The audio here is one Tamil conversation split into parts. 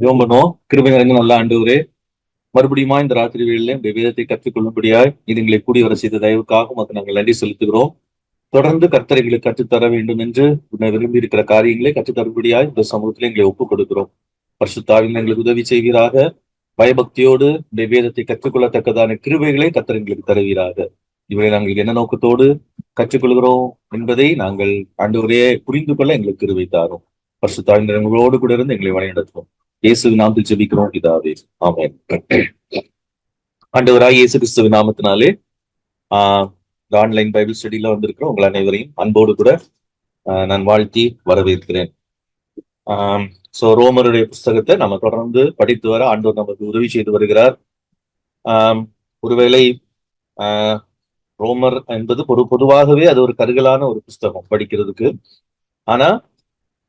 ஜெபம் பண்ணுவோம். கிருபை நிறைந்த நல்ல ஆண்டவரே, மறுபடியுமா இந்த ராத்திரி வேளையிலே இந்த வேதத்தை கற்றுக்கொள்ளும்படியாய் இது எங்களை கூடி வர செய்த தயவுக்காக உமக்கு நாங்கள் நன்றி செலுத்துகிறோம். தொடர்ந்து கர்த்தர் எங்களுக்கு கற்றுத்தர வேண்டும் என்று உன்னை விரும்பி இருக்கிற காரியங்களை கற்றுத்தரும்படியாய் இந்த சமூகத்தில் எங்களை ஒப்புக் கொடுக்கிறோம். பரிசுத்தாவின் எங்களுக்கு உதவி செய்வீராக. பயபக்தியோடு இந்த வேதத்தை கற்றுக்கொள்ளத்தக்கதான கிருபைகளை கர்த்தர் எங்களுக்கு தருவீராக. இவரை நாங்கள் என்ன நோக்கத்தோடு கற்றுக்கொள்கிறோம் என்பதை நாங்கள் ஆண்டவரே புரிந்து கொள்ள எங்களுக்கு கிருபை தாரும். பரிசுத்தாவின் எங்களோடு கூட இருந்து எங்களை வழிநடத்தும். இயேசுவின் நாமத்தில் ஜெபிக்கிறோம் பிதாவே. ஆமென். ஆண்டவராய் இயேசு கிறிஸ்துவின் நாமத்தினாலே இந்த ஆன்லைன் பைபிள் ஸ்டடியில வந்திருக்கிறோம் உங்கள் அனைவரையும் அன்போடு கூட நான் வாழ்த்தி வரவேற்கிறேன். ரோமருடைய புஸ்தகத்தை நம்ம தொடர்ந்து படித்து வர ஆண்டவர் நமக்கு உதவி செய்து வருகிறார். ஒருவேளை ரோமர் என்பது பொதுவாகவே அது ஒரு கருகலான ஒரு புஸ்தகம் படிக்கிறதுக்கு. ஆனா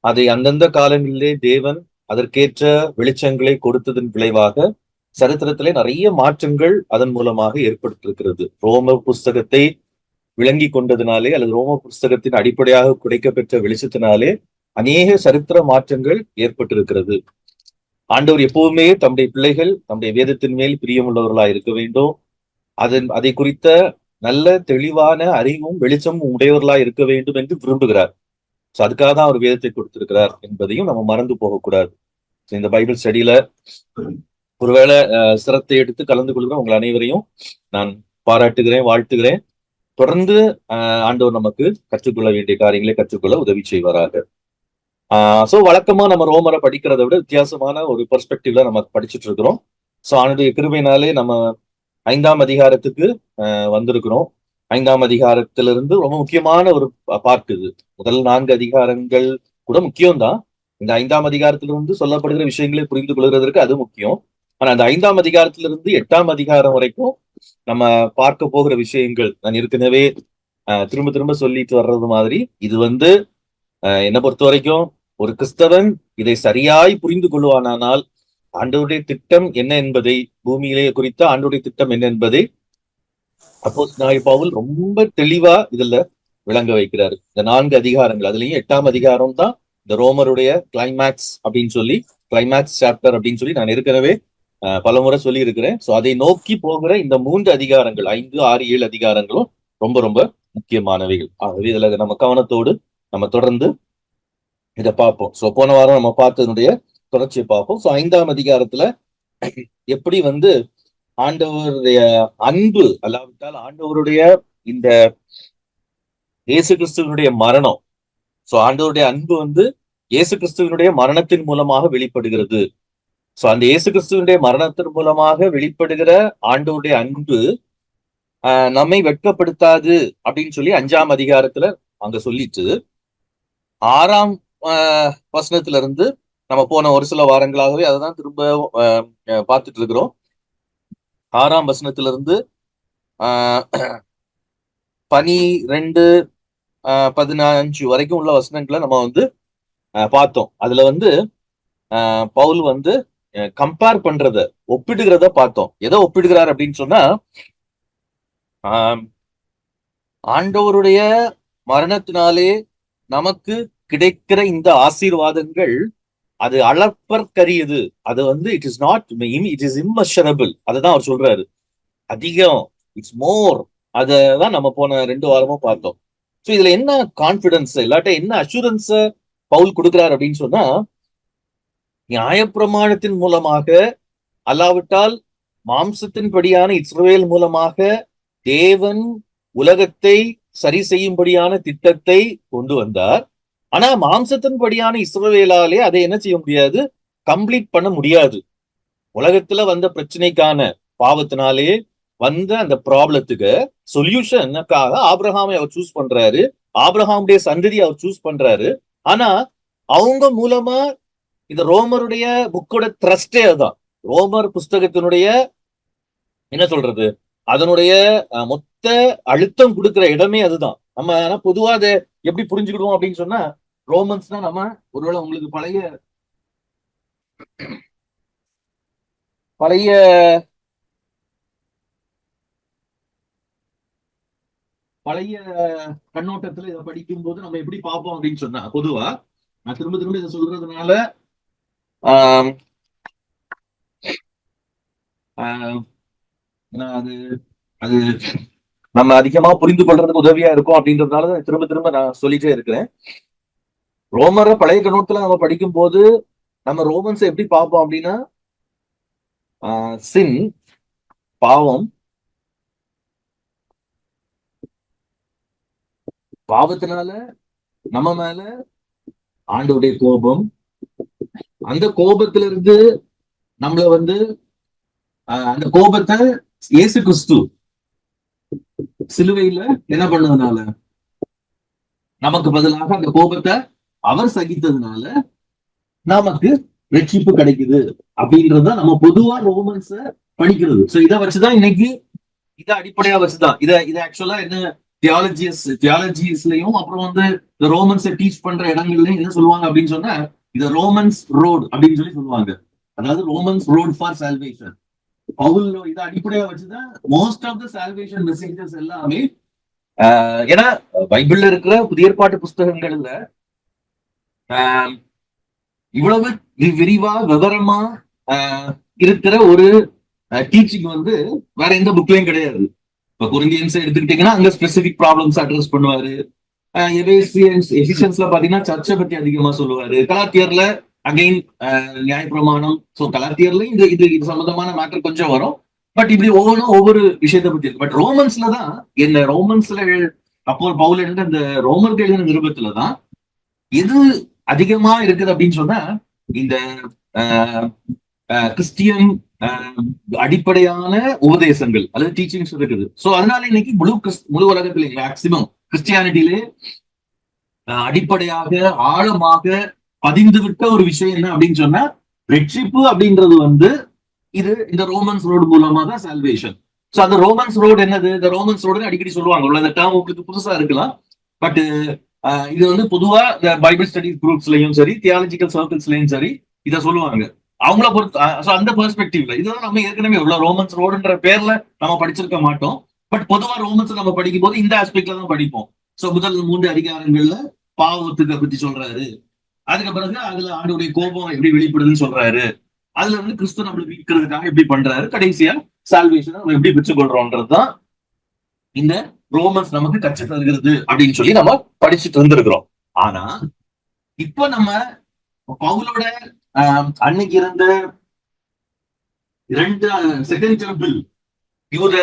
அதை அந்தந்த காலங்களிலே தேவன் அதற்கேற்ற வெளிச்சங்களை கொடுத்ததன் விளைவாக சரித்திரத்திலே நிறைய மாற்றங்கள் அதன் மூலமாக ஏற்பட்டிருக்கிறது. ரோம புஸ்தகத்தை விளங்கி கொண்டதினாலே அல்லது ரோம புஸ்தகத்தின் அடிப்படையாக கிடைக்கப்பெற்ற வெளிச்சத்தினாலே அநேக சரித்திர மாற்றங்கள் ஏற்பட்டிருக்கிறது. ஆண்டவர் எப்பவுமே தம்முடைய பிள்ளைகள் தம்முடைய வேதத்தின் மேல் பிரியமுள்ளவர்களாக இருக்க வேண்டும். அதை குறித்த நல்ல தெளிவான அறிவும் வெளிச்சமும் உடையவர்களாக இருக்க வேண்டும் என்று விரும்புகிறார். அதுக்காக தான் அவர் வேதத்தை கொடுத்திருக்கிறார் என்பதையும் நம்ம மறந்து போகக்கூடாது. இந்த பைபிள் ஸ்டடியில ஒருவேளை சிரத்தை எடுத்து கலந்து கொள்கிற உங்கள் அனைவரையும் நான் பாராட்டுகிறேன், வாழ்த்துகிறேன். தொடர்ந்து ஆண்டவர் நமக்கு கற்றுக்கொள்ள வேண்டிய காரியங்களை கற்றுக்கொள்ள உதவி செய்வாராக. வழக்கமா நம்ம ரோமரை படிக்கிறத விட வித்தியாசமான ஒரு பெர்ஸ்பெக்டிவ்ல நம்ம படிச்சுட்டு இருக்கிறோம். அவனுடைய கிருபையினாலே நம்ம 5ஆம் அதிகாரத்துக்கு வந்திருக்கிறோம். 5ஆம் அதிகாரத்திலிருந்து ரொம்ப முக்கியமான ஒரு பார்ட் இது. முதல் 4 அதிகாரங்கள் கூட முக்கியம்தான். இந்த 5ஆம் அதிகாரத்திலிருந்து சொல்லப்படுகிற விஷயங்களை புரிந்து கொள்கிறதற்கு அது முக்கியம். ஆனா அந்த 5ஆம் அதிகாரத்திலிருந்து 8ஆம் அதிகாரம் வரைக்கும் நம்ம பார்க்க போகிற விஷயங்கள் நான் ஏற்கனவே திரும்ப திரும்ப சொல்லிட்டு வர்றது மாதிரி இது என்னை பொறுத்த வரைக்கும் ஒரு கிறிஸ்தவன் இதை சரியாய் புரிந்து கொள்வானால் ஆண்டவருடைய திட்டம் என்ன என்பதை பூமியிலே குறித்த ஆண்டவருடைய திட்டம் என்ன என்பதை அப்போஸ்தலனாகிய பவுல் ரொம்ப தெளிவா இதுல விளங்க வைக்கிறாரு. இந்த 4 அதிகாரங்கள் அதுலயும் 8ஆம் அதிகாரம் தான் இந்த ரோமருடைய கிளைமேக்ஸ் அப்படின்னு சொல்லி கிளைமேக்ஸ் சாப்டர் அப்படின்னு சொல்லி நான் ஏற்கனவே பலமுறை சொல்லி இருக்கிறேன். அதை நோக்கி போகிற இந்த 3 அதிகாரங்கள் 5, 6, 7 அதிகாரங்களும் ரொம்ப ரொம்ப முக்கியமானவைகள். ஆகவே இதுல நம்ம கவனத்தோடு நம்ம தொடர்ந்து இதை பார்ப்போம். போன வாரம் நம்ம பார்த்ததனுடைய தொடர்ச்சியை பார்ப்போம். 5ஆம் அதிகாரத்துல எப்படி ஆண்டவருடைய அன்பு அல்லாவிட்டால் ஆண்டவருடைய இந்த இயேசு கிறிஸ்துவனுடைய மரணம், ஆண்டவருடைய அன்பு இயேசு கிறிஸ்துவனுடைய மரணத்தின் மூலமாக வெளிப்படுகிறது. அந்த இயேசு கிறிஸ்துவனுடைய மரணத்தின் மூலமாக வெளிப்படுகிற ஆண்டவருடைய அன்பு நம்மை வெட்கப்படுத்தாது அப்படின்னு சொல்லி 5ஆம் அதிகாரத்துல அங்க சொல்லிட்டு 6ஆம் வசனத்துல இருந்து நம்ம போன ஒரு சில வாரங்களாகவே அதைதான் திரும்ப பார்த்துட்டு இருக்கிறோம். 6ஆம் வசனத்திலிருந்து 12, 15 வரைக்கும் உள்ள வசனங்களை நம்ம பார்த்தோம். அதுல பவுல் கம்பேர் பண்றத ஒப்பிடுகிறத பார்த்தோம். எதை ஒப்பிடுகிறார் அப்படின்னு சொன்னா ஆண்டவருடைய மரணத்தினாலே நமக்கு கிடைக்கிற இந்த ஆசீர்வாதங்கள் அது அளப்பற்கரியது. அது it is not it is immeasurable. அதுதான் அவர் சொல்றாரு. அதிகம், இட்ஸ் மோர். அதான் நம்ம போன 2 வாரமும் பார்த்தோம். இதுல என்ன கான்பிடன்ஸ் இல்லாட்ட என்ன அஷூரன்ஸ் பவுல் கொடுக்கிறார் அப்படின்னு சொன்னா நியாயப்பிரமாணத்தின் மூலமாக அல்லாவிட்டால் மாம்சத்தின் படியான இஸ்ரவேல் மூலமாக தேவன் உலகத்தை சரி செய்யும்படியான திட்டத்தை கொண்டு வந்தார். ஆனா மாம்சத்தின் படியான இஸ்ரவேலாலே அதை என்ன செய்ய முடியாது, கம்ப்ளீட் பண்ண முடியாது. உலகத்துல வந்த பிரச்சனைக்கான பாவத்தினாலே வந்த அந்த ப்ராப்ளத்துக்கு சொல்யூஷனுக்காக ஆபிரகாமை அவர் சூஸ் பண்றாரு. ஆபிரகாமுடைய சந்ததி அவர் சூஸ் பண்றாரு. ஆனா அவங்க மூலமா இந்த ரோமருடைய புக்கோட த்ரஸ்டே அதுதான். ரோமர் புஸ்தகத்தினுடைய என்ன சொல்றது, அதனுடைய மொத்த அழுத்தம் கொடுக்கிற இடமே அதுதான். நம்ம பொதுவா அதை எப்படி புரிஞ்சுக்கிடுவோம் அப்படின்னு சொன்னா ரோமன்ஸ்னா நம்ம ஒருவேளை உங்களுக்கு பழைய பழைய பழைய கண்ணோட்டத்துல இதை படிக்கும் போது நம்ம எப்படி பார்ப்போம் அப்படின்னு சொன்னா பொதுவா நான் திரும்ப திரும்ப இதை சொல்றதுனால ஆஹ் ஆஹ் அது அது நம்ம அதிகமா புரிந்து கொள்றதுக்கு உதவியா இருக்கும் அப்படின்றதுனால திரும்ப திரும்ப நான் சொல்லிட்டே இருக்கிறேன். ரோமரை பழைய கண்ணோட்டத்துல நம்ம படிக்கும் போது நம்ம ரோமன்ஸ் எப்படி பார்ப்போம் அப்படின்னா, சின், பாவம், பாவத்தினால நம்ம மேல ஆண்டவருடைய கோபம், அந்த கோபத்திலிருந்து நம்மள அந்த கோபத்தை இயேசு கிறிஸ்து சிலுவையில என்ன பண்ணதுனால, நமக்கு பதிலாக அந்த கோபத்தை அவர் சகித்ததுனால நமக்கு ரட்சிப்பு கிடைக்குது அப்படின்றத நம்ம பொதுவா ரோமன்ஸ படிக்கிறது. சோ இதை வச்சுதான் இன்னைக்கு, இதை அடிப்படையா வச்சுதான் இதை ஆக்சுவலா என்ன தியாலஜிஸ்லயும் அப்புறம் இந்த ரோமன்ஸை டீச் பண்ற இடங்கள்லயும் என்ன சொல்லுவாங்க அப்படின்னு சொன்னா, இத ரோமன்ஸ் ரோடு அப்படின்னு சொல்லுவாங்க. அதாவது Romans road for salvation. Paul இதை அடிப்படையா வச்சுதான் most of the salvation messages எல்லாமே. ஏன்னா பைபிள்ல இருக்கிற புதிய ஏற்பாட்டு புஸ்தகங்கள்ல இவ்வளவு விரிவா விவரமா இருக்கிற ஒரு டீச்சிங் வேற எந்த புக்லயும் கிடையாது. இப்ப கொரிந்தியன்ஸ் எடுத்துக்கிட்டீங்கன்னா அங்க ஸ்பெசிபிக் ப்ராப்ளம்ஸ் அட்ரஸ் பண்ணுவாரு. எபிசியன்ஸ்ல பாத்தீங்கன்னா சர்ச்சை பத்தி அதிகமா சொல்லுவாரு. கலாத்தியர்ல அகைன் நியாயப்பிரமாணம். சோ கலாத்தியர்ல இது சம்பந்தமான மேட்டர் கொஞ்சம் வரும். பட் இப்படி ஒவ்வொரு விஷயத்தை பத்தி இருக்கு. பட் ரோமன்ஸ்ல தான் இந்த ரோமன்ஸ்ல அப்போ பவுல் எழுந்த இந்த ரோமருக்கு எழுதின நிருபத்துலதான் எது அதிகமா இருக்குது அப்படின்னு சொன்னா, இந்த கிறிஸ்டியன் அடிப்படையான உபதேசங்கள் அல்லது டீச்சிங்ஸ் இருக்குது. சோ அதனால இன்னைக்கு முழு உலகத்திலே மேக்சிமம் கிறிஸ்டியானிட்டியிலே அடிப்படையாக ஆழமாக பதிந்து விட்ட ஒரு விஷயம் என்ன அப்படின்னு சொன்னா, ரட்சிப்பு அப்படின்றது இது இந்த ரோமன்ஸ் ரோடு மூலமா தான் சால்வேஷன். சோ அந்த ரோமன்ஸ் ரோடு என்னது, இந்த ரோமன்ஸ் ரோடு அடிக்கடி சொல்லுவாங்க. அந்த டேர்ம் உங்களுக்கு புதுசா இருக்கலாம். பட் இது பொதுவா இந்த பைபிள் ஸ்டடிஸ் குரூப்ஸ்லயும் சரி, தியாலஜிக்கல் சர்க்கிள்ஸ்லயும் சரி இதை சொல்லுவாங்க. அவங்கள பொறுத்து அந்த பெர்ஸ்பெக்டிவ்ல இதெல்லாம் நம்ம ஏற்கனவே எவ்வளவு ரோமன்ஸ் ரோடுன்ற பேர்ல நம்ம படிச்சிருக்க மாட்டோம். பட் பொதுவா ரோமன்ஸ் நம்ம படிக்கும் போது இந்த ஆஸ்பெக்ட்ல தான் படிப்போம். சோ முதல் 3 அதிகாரங்கள்ல பாவத்துக்கு பத்தி சொல்றாரு. அதுக்கு பிறகு அதுல ஆண்டவருடைய கோபம் எப்படி வெளிப்படுதுன்னு சொல்றாரு. அதுல கிறிஸ்து நம்மளை மீட்கிறதுக்காக எப்படி பண்றாரு, கடைசியா சால்வேஷன் நம்ம எப்படி பெற்றுக்கொள்றோம்ன்றதுதான் இந்த ரோமன்ஸ் நமக்கு கற்று தருகிறது அப்படின்னு சொல்லி நம்ம படிச்சுட்டு இருந்திருக்கிறோம். ஆனா இப்ப நம்ம பவுலோட அன்னைக்கு இருந்த செகண்ட் டெம்பிள் யூத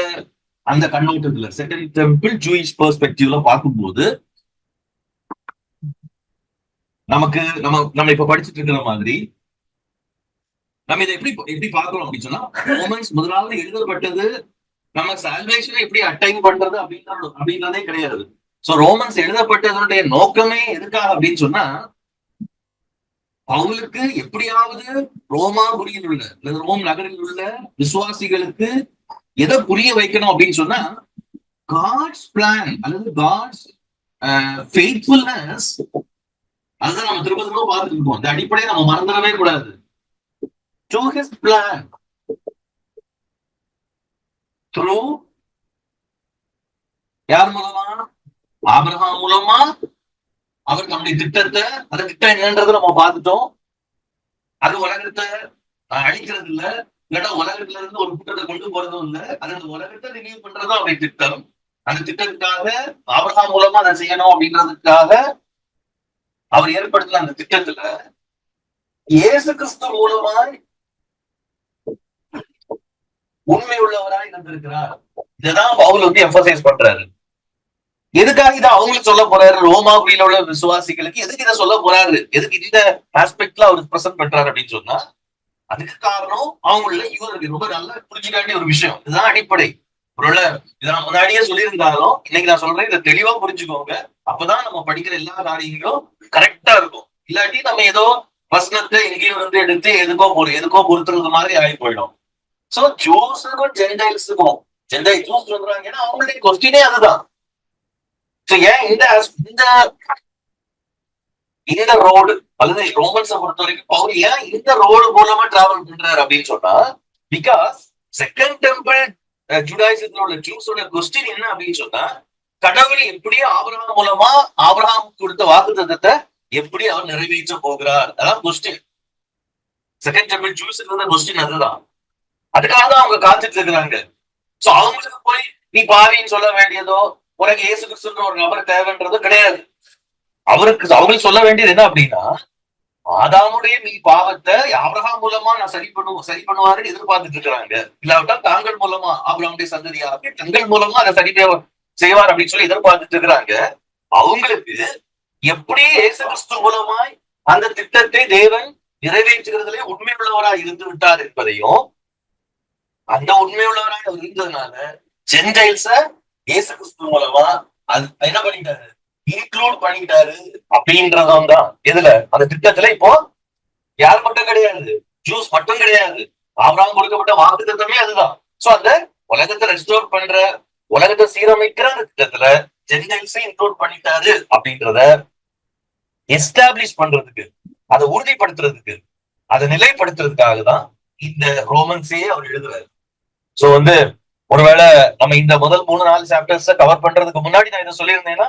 அந்த கண்ணோட்டத்துல, செகண்ட் டெம்பிள் ஜூயிஷ் பெர்ஸ்பெக்டிவ்ல பார்க்கும்போது நமக்கு நம்ம இப்ப படிச்சுட்டு இருக்கிற மாதிரி நம்ம இதை எப்படி பார்க்கிறோம் அப்படின்னு சொன்னா, ரோமன்ஸ் முதலாவது எழுதப்பட்டது நம்ம சால்வேஷனை எப்படி அட்டைன் பண்றது அப்படின்றதே கிடையாது. சோ ரோமன்ஸ் எழுதப்பட்டதனுடைய நோக்கமே எதுக்காக அப்படின்னு சொன்னா, அவங்களுக்கு எப்படியாவது ரோமாபுரியில் உள்ள அல்லது ரோம் நகரில் உள்ள விசுவாசிகளுக்கு எதை புரிய வைக்கணும் அப்படின்னு சொன்னா, காட்ஸ் பிளான் அல்லது காட்ஸ் ஃபெய்த்ஃபுல்னஸ். அதுதான் நம்ம திரும்ப திரும்ப பார்த்துட்டு இருக்கோம். இந்த அடிப்படையை நம்ம மறந்துடவே கூடாது. டு ஹிஸ் பிளான் த்ரூ யார் மூலமா? ஆபிரகாம் மூலமா அவர் நம்முடைய திட்டத்தை, அந்த திட்டம் என்னன்றதை நம்ம பார்த்துட்டோம். அது உலகத்தை அழிக்கிறது இல்ல, இல்லைன்னா உலகத்துல இருந்து ஒரு கூட்டத்தை கொண்டு போறதும் இல்ல, அது அந்த உலகத்தை ரினியூ பண்றதும் அவருடைய திட்டம். அந்த திட்டத்துக்காக ஆபிரகாம் மூலமா அதை செய்யணும் அப்படின்றதுக்காக அவர் ஏற்படுத்தின அந்த திட்டத்துல இயேசு கிறிஸ்து மூலமாய் உண்மை உள்ளவராய் இருந்திருக்கிறார். இதான் பவுல் எம்பசைஸ் பண்றாரு. எதுக்காக இதை அவங்களுக்கு சொல்ல போறாரு? ரோமாபுரியில உள்ள விசுவாசிகளுக்கு எதுக்கு இதை சொல்ல போறாரு, எதுக்கு இந்த ஆஸ்பெக்ட்ல அவர் பிரசன்ட் பண்றாரு அப்படின்னு சொன்னா, அதுக்கு காரணம் அவங்கள இவருக்கு ரொம்ப நல்லா புரிஞ்சுக்க வேண்டிய ஒரு விஷயம். இதுதான் அடிப்படை. ஒருவேளை இதை நான் முன்னாடியே சொல்லியிருந்தாலும் இன்னைக்கு நான் சொல்றேன், இதை தெளிவா புரிஞ்சுக்கோங்க. அப்பதான் நம்ம படிக்கிற எல்லா காரியங்களும் கரெக்டா இருக்கும். இல்லாட்டி நம்ம ஏதோ வசனத்தை எங்கேயும் எடுத்து எதுக்கோ பொறுத்துறது மாதிரி ஆகி போயிடும். சோ ஜூஸுக்கும் ஜென்டைல்ஸுக்கும் ஜூஸ் சொல்றாங்க, ஏன்னா அவங்களுடைய கொஸ்டினே அதுதான். ஏன் இந்த ரோடு அல்லது ரோமன்ஸை பொறுத்த வரைக்கும் பவுல் ஏன் இந்த ரோடு மூலமா டிராவல் பண்றாரு அப்படின்னு சொன்னா, பிகாஸ் செகண்ட் டெம்பிள் ஜுடாயிசத்துல உள்ள ஜூஸோட கொஸ்டின் என்ன அப்படின்னு சொன்னா, கடவுள் எப்படியோ ஆபிரகாம் மூலமா ஆபிரகாம் கொடுத்த வாக்குத்தத்தத்தை எப்படி அவர் நிறைவேற்ற போகிறார், அதான் கொஸ்டின். செகண்ட் டெம்பிள் ஜூஸ் இருந்த கொஸ்டின் அதுதான். அதுக்காக தான் அவங்க காத்துட்டு இருக்கிறாங்க. சோ அவங்களுக்கு போய் நீ பாவின்னு சொல்ல வேண்டியதோ, உனக்கு இயேசு கிறிஸ்துன்ற ஒரு நபர் தேவைன்றதோ கிடையாது. அவங்களுக்கு சொல்ல வேண்டியது என்ன அப்படின்னா, ஆதாமுடைய நீ பாவத்தை ஆபிரகாம் மூலமா நான் சரி பண்ணுவாருன்னு எதிர்பார்த்துட்டு இருக்கிறாங்க. இல்லாவிட்டா தாங்கள் மூலமா ஆபிரகாமுடைய சந்ததியாக தங்கள் மூலமா அதை சரி செய்வார் அப்படின்னு சொல்லி எதிர்பார்த்துட்டு இருக்கிறாங்க. அவங்களுக்கு எப்படி இயேசு கிறிஸ்து மூலமாய் அந்த திட்டத்தை தேவன் நிறைவேற்றுகிறதுலே உண்மையுள்ளவராய் இருந்து விட்டார் என்பதையும், அந்த உண்மையுள்ளவராய் அவர் இருந்ததுனால ஜென்டைல்ஸ இயேசு கிறிஸ்து மூலமா அது என்ன பண்ணிட்டாரு, இன்க்ளூட் பண்ணிட்டாரு அப்படின்றதும் தான் எதுல அந்த திட்டத்துல. இப்போ யார் மட்டும் கிடையாது, ஜூஸ் மட்டும் கிடையாது, ஆபிரகாம் கொடுக்கப்பட்ட வாக்கு திட்டமே அதுதான். சோ அந்த உலகத்தை ரெஸ்டோர் பண்ற, உலகத்தை சீரமைக்கிற அந்த திட்டத்துல ஜென்டைல்ஸை இன்க்ளூட் பண்ணிட்டாரு அப்படின்றத எஸ்டாப்ளிஷ் பண்றதுக்கு, அதை உறுதிப்படுத்துறதுக்கு, அதை நிலைப்படுத்துறதுக்காக தான் இந்த ரோமன்ஸே அவர் எழுதுறாரு. சோ ஒருவேளை நம்ம இந்த முதல் 3-4 சாப்டர்ஸ் கவர் பண்றதுக்கு முன்னாடி நான் இதை சொல்லியிருந்தேன்னா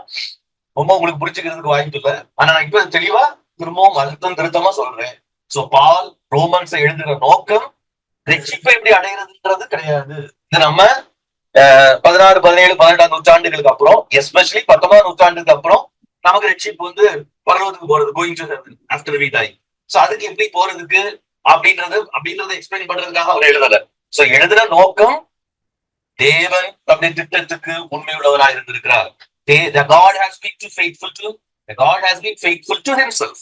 ரொம்ப உங்களுக்கு புரிஞ்சுக்கிறதுக்கு வாய்ப்பு இல்லை. ஆனா நான் இப்ப தெளிவா திரும்பவும் அழுத்தம் திருத்தமா சொல்றேன். சோ பால் ரோமன்ஸை எழுதுற நோக்கம் ரட்சிப்பை எப்படி அடைகிறதுன்றது கிடையாது. இது நம்ம 16, 17, 18ஆம் நூற்றாண்டுகளுக்கு அப்புறம், எஸ்பெஷலி 19ஆம் நூற்றாண்டுக்கு அப்புறம் நமக்கு ரட்சிப்பு பரலோகத்துக்கு போறது, going to heaven after we die. So அதுக்கு எப்படி போறதுக்கு அப்படின்றத எக்ஸ்பிளைன் பண்றதுக்காக அவர் எழுதல. சோ எழுதுற நோக்கம் தேவன் தம்முடைய திட்டத்துக்கு உண்மையுள்ளவராக இருந்திருக்கிறார். God has been faithful to himself.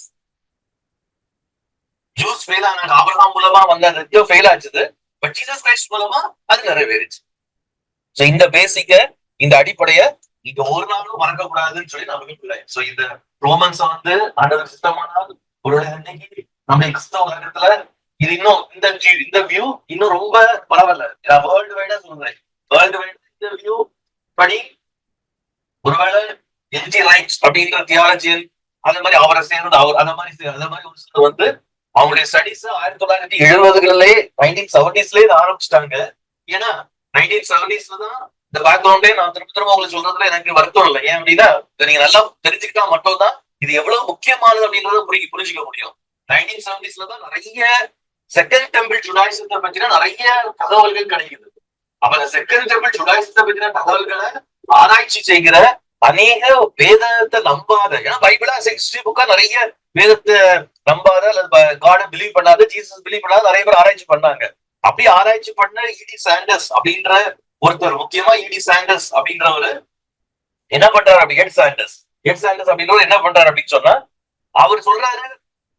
Juice fail ஆனாங்க, ஆபிரகாம் மூலமா வந்த திட்டம் ஃபெயில் ஆச்சுது, பட் ஜீசஸ் கிரைஸ்ட் மூலமா அது நிறைவேறிச்சு. சோ இந்த பேசிக்க, இந்த அடிப்படைய இங்க ஒரு நாளும் மறக்க கூடாதுன்னு சொல்லி நான் விரும்புகிறேன். சோ இந்த ரோமன்ஸ் ஆண்டவர் சித்தமானால் ஒரு இன்னைக்கு நம்முடைய கிறிஸ்தவ உலகத்துல இது இன்னும் இந்த வியூ இன்னும் ரொம்ப பரவாயில்ல. நான் வேர்ல்டு வைடா சொல்றேன். வேர்ல்டு வைடா இந்த வியூ படி ஒருவேளை என்டி ரைட்ஸ் அப்படின்ற தியாலஜியன் அந்த மாதிரி அவரை சேர்ந்து அந்த மாதிரி ஒரு சிலர் அவங்களுடைய ஸ்டடிஸ் 1970களிலே 1970ஸ்லயே ஆரம்பிச்சிட்டாங்க. ஏன்னா 1970ஸ்ல தான் இந்த பேக்ரவுண்டே நான் திரும்ப உங்களுக்கு சொல்றதுல எனக்கு வருத்தம் இல்லை. ஏன் அப்படின்னா நீங்க நல்லா தெரிஞ்சுக்கிட்டா மட்டும் தான் இது எவ்வளவு முக்கியமானது அப்படின்றத புரிஞ்சுக்க முடியும். 1970ஸ்ல தான் நிறைய செகண்ட் டெம்பிள் ஜுடாயிசத்தை பத்தின நிறைய தகவல்கள் கிடைக்குது. அப்ப செகண்ட் டெம்பிள் ஜுடாயிசத்தை பத்தின தகவல்களை ஆராய்ச்சி செய்கிற அநேக வேதத்தை நம்பாத, ஏன்னா பைபிளா ஹிஸ்டரி புக்கா நிறைய வேதத்தை நம்பாத அல்லது காட பிலீவ் பண்ணாத, ஜீசஸ் பிலீவ் பண்ணாத நிறைய பேர் ஆராய்ச்சி பண்ணாங்க. அப்படி ஆராய்ச்சி பண்ண இடி சாண்டர்ஸ் அப்படின்ற ஒருத்தர், முக்கியமா இடி சாண்டர்ஸ் அப்படின்றவரு என்ன பண்றாரு அப்படி, எட் சாண்டர்ஸ் அப்படின்றவர் என்ன பண்றாரு அப்படின்னு சொன்னா, அவர் சொல்றாரு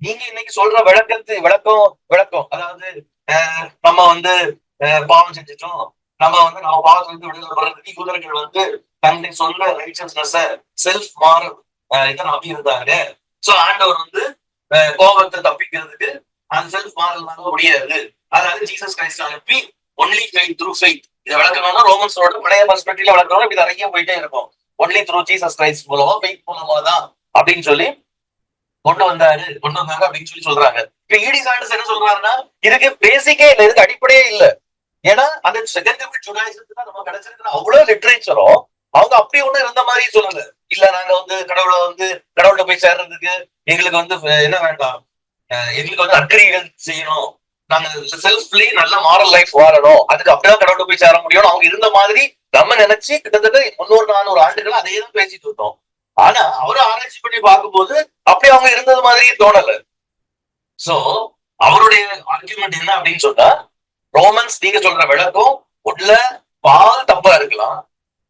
நீங்க இன்னைக்கு சொல்ற விளக்கம் அதாவது நம்ம பாவம் செஞ்சிட்டோம், நம்ம பாவத்திலிருந்து விடுதலை வர்றதுக்கு யூதர்கள் தன்னை சொல்ற ரைச்சஸ்னஸ் செல்ஃப் மாரல் இதனை நம்பியிருந்தாங்க. சோ ஆண்டவர் கோபத்தை தப்பிக்கிறதுக்கு அந்த செல்ஃப் மாரல்னால முடியாது. அதாவது ஜீசஸ் கிரைஸ்ட் அனுப்பி ஒன்லி ஃபெய்த் த்ரூ ஃபெய்த். இதை விளக்கணும்னா ரோமன்ஸோட பழைய பர்ஸ்பெக்டிவ்ல விளக்கணும். இப்படி நிறைய போயிட்டே இருக்கும். ஒன்லி த்ரூ ஜீசஸ் கிரைஸ்ட் மூலமா ஃபெய்த் மூலமா தான் அப்படின்னு சொல்லி கொண்டு வந்தாங்க அப்படின்னு சொல்லி சொல்றாங்க. இப்ப ஈடி சாண்டர்ஸ் என்ன சொல்றாருன்னா, இதுக்கு பேசிக்கே இல்லை, இதுக்கு அடிப்படையே இல்லை. ஏன்னா அந்த செகண்ட் டெம்பிள் ஜுடாயிசத்துக்கு தான் நம்ம கிடைச்சிருக்கிற அவ்வளவு லிட்ரேச்சரும் அவங்க அப்படி ஒண்ணு இருந்த மாதிரி சொல்லல. இல்ல நாங்க கடவுளை போய் சேர்றதுக்கு எங்களுக்கு என்ன வேண்டாம், எங்களுக்கு அக்கறைகள் செய்யணும், நாங்க செல்ஃப்லி நல்ல மாரல் லைஃப் வாழணும், அதுக்கு அப்படிதான் கடவுளை போய் சேர முடியும் அவங்க இருந்த மாதிரி நம்ம நினைச்சு கிட்டத்தட்ட 300-400 ஆண்டுகள் அதே தான் பேசிட்டு இருந்தோம். ஆனா அவரும் ஆராய்ச்சி பண்ணி பார்க்கும்போது அப்படி அவங்க இருந்தது மாதிரியே தோணல. சோ அவருடைய ஆர்குமெண்ட் என்ன அப்படின்னு சொன்னா, ரோமன்ஸ் நீங்க சொல்ற விளக்கம் உள்ள பால் தப்பா இருக்கலாம்,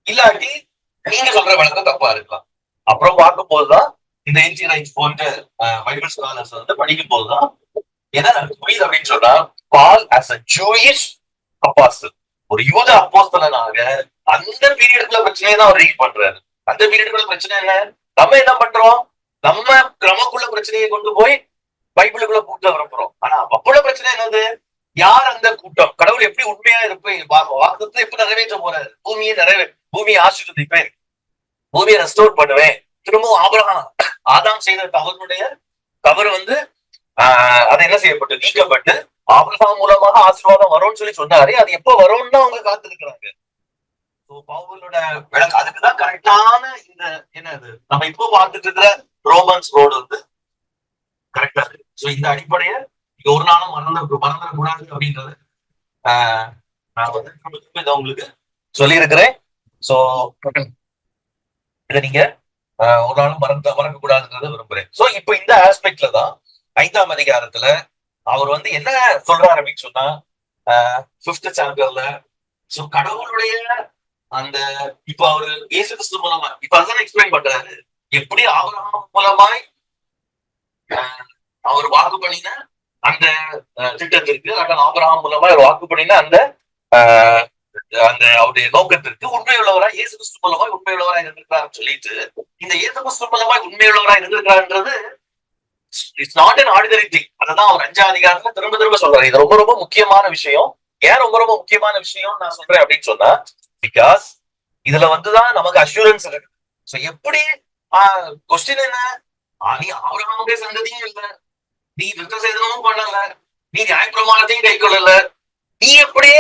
இல்லாட்டி நீங்க சொல்ற விளக்கம் தப்பா இருக்கலாம். அப்புறம் பார்க்கும் போதுதான் இந்த என்டி ரைட்ஸ் போன்ற பைபிள் ஸ்காலர்ஸ் படிக்கும் போதுதான் என்ன புரியுது அப்படின்னு சொன்னா, பால் as a Jewish apostle, ஒரு யூத அப்போஸ்தலனாக அந்த பீரியடுக்குள்ள பிரச்சனையை தான் அவர் ரீட் பண்றாரு. அந்த பீரியடுக்குள்ள பிரச்சனை என்ன, நம்ம என்ன பண்றோம், நம்ம நமக்குள்ள பிரச்சனையை கொண்டு போய் பைபிளுக்குள்ள கூட்ட விரும்புறோம். ஆனா அப்போல பிரச்சனை என்னது, யார் அந்த கூட்டம், கடவுள் எப்படி உண்மையா இருப்பேன், வாக்குத்தத்தை எப்படி நிறைவேற்ற போறாரு, பூமியை ஆசீர்வதிப்பேன், பூமியை ரெஸ்டோர் பண்ணுவேன், திரும்பவும் ஆதாம் செய்த தவறு அது என்ன செய்யப்பட்டு நீக்கப்பட்டு ஆபிரகாம் மூலமாக ஆசீர்வாதம் வரும்னு சொல்லி சொன்னாரு. அது எப்ப வரும்னு அவங்க காத்திருக்கிறாங்க. பவுலோட விளக்கு அதுக்குதான் கரெக்டான இந்த என்னது நம்ம இப்போ பார்த்துட்டு இருக்கிற ரோமன்ஸ் ரோடு கரெக்டா இருக்கு. சோ இந்த அடிப்படையை ஒரு நாளும் மறந்துடக்கூடாது அப்படின்றது நான் வந்து இதை உங்களுக்கு சொல்லியிருக்கிறேன். சோ இதை நீங்க ஒரு நாளும் மறக்கக்கூடாதுன்றத விரும்புறேன். சோ இப்ப இந்த ஆஸ்பெக்ட்ல தான் 5ஆம் அதிகாரத்துல அவர் வந்து என்ன சொல்றாரு அப்படின்னு சொன்னா, 5th சாப்டர்ல சோ கடவுளுடைய அந்த இப்ப அவரு இயேசு கிறிஸ்து மூலமா இப்ப அதான் எக்ஸ்பிளைன் பண்றாரு. எப்படி ஆபிரகாம் மூலமாய் அவர் வாக்கு பண்ணின அந்த திட்டத்திற்கு, ஆபிரகாம் மூலமா வாக்கு பண்ணின அந்த அந்த அவருடைய நோக்கத்திற்கு உண்மையுள்ளவராய் இயேசு கிறிஸ்து மூலமாய் உண்மையுள்ளவராய் இருந்திருக்கிறார் சொல்லிட்டு, இந்த இயேசு கிறிஸ்து மூலமாய் உண்மையுள்ளவராய் இருந்திருக்கிறார்ன்றது it's not an ordinary thing. அதான் அவர் 5ஆம் அதிகாரத்துல திரும்ப திரும்ப சொல்றாரு. இது ரொம்ப ரொம்ப முக்கியமான விஷயம். ஏன் ரொம்ப ரொம்ப முக்கியமான விஷயம் நான் சொல்றேன் அப்படின்னு சொன்னா, பிகாஸ் இதுல வந்துதான் நமக்கு அஷூரன்ஸ் இருக்கு. சோ எப்படி கொஸ்டின் என்ன, நீ ஆபிரகாமுடைய சந்ததியும் இல்ல, நீ விருத்த சேதனமும் பண்ணல, நீ நியாயப்பிரமாணத்தையும் கை கொள்ளல, நீ எப்படி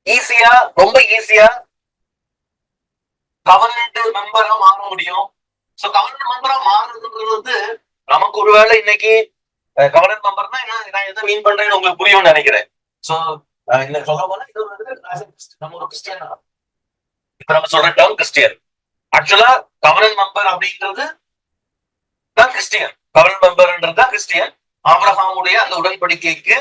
ஈஸியா ரொம்ப ஈஸியா கவர்னன்ட் மெம்பரா மாற முடியும்? சோ கவர்னன்ட் மெம்பரா மாறுறதுன்றது வந்து நமக்கு ஒருவேளை இன்னைக்கு கவர்னன்ட் மெம்பர்னா நான் எதை மீன் பண்றேன்னு உங்களுக்கு புரியும்னு நினைக்கிறேன். சோ இந்த சொல்ல போனா இது நம்ம ஒரு கிறிஸ்டியன், இப்ப நம்ம சொல்ற டேர்ம் கிறிஸ்டியன். ஆக்சுவலா கவர்னன்ட் மெம்பர் அப்படின்றது தான் கிறிஸ்டியன். கவர்னன்ட் மெம்பர்ன்றது தான் கிறிஸ்டியன். ஆபிரகாமுடைய அந்த உடன்படிக்கைக்கு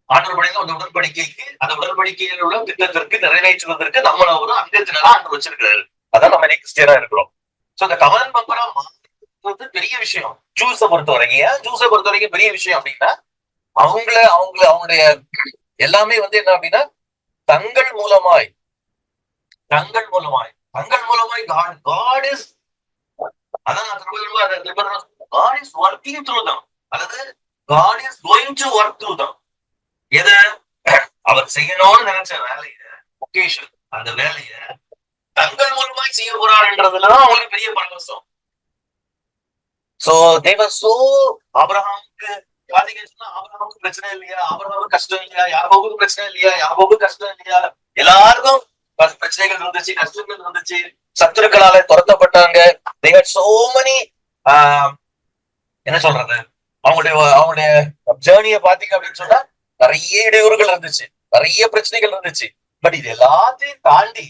ஆண்டவர் படைந்த அந்த உடன்படிக்கைக்கு அந்த உடன்படிக்கையில் உள்ள திட்டத்திற்கு நிறைவேற்றுவதற்கு நம்மள ஒரு அங்கத்தினரா ஆண்டவர் வச்சிருக்கிறாரு. அதான் நம்ம கிறிஸ்டியனா இருக்கிறோம். சோ இந்த கவர்னன்ட் மெம்பரா மாறுறது பெரிய விஷயம். ஜூஸை பொறுத்த வரைக்கும், ஏன் ஜூஸை பொறுத்த வரைக்கும் பெரிய விஷயம் அப்படின்னா, அவங்களுடைய எல்லாமே வந்து என்ன அப்படின்னா தங்கள் மூலமாய் God is அதான் God is working through them, அல்லது God is going to work through them. எதை அவர் செய்யணும்னு நினைச்ச வேலைய ஒகேஷன் அந்த வேலைய தங்கள் மூலமாய் செய்ய போறாருன்றதுலதான் அவங்களுக்கு பெரிய பரவசம். சோ தேவர் சோ ஆபிரகாமுக்கு ஆபிரகாமுக்கு பிரச்சனை இல்லையா, ஆபிரகாமுக்கு கஷ்டம் இல்லையா, யாக்கோபுக்கு பிரச்சனை இல்லையா, யாக்கோபுக்கு கஷ்டம் இல்லையா, எல்லாருக்கும் பிரச்சனைகள் இருந்துச்சு, கஷ்டங்கள் இருந்துச்சு, சத்துருக்களால துரத்தப்பட்டாங்க. they had so many என்ன சொல்றது, அவங்களுடைய ஜேர்னியை பாத்தீங்க அப்படின்னு சொன்னா நிறைய இடையூறுகள் இருந்துச்சு, நிறைய பிரச்சனைகள் இருந்துச்சு. பட் இது எல்லாத்தையும் தாண்டி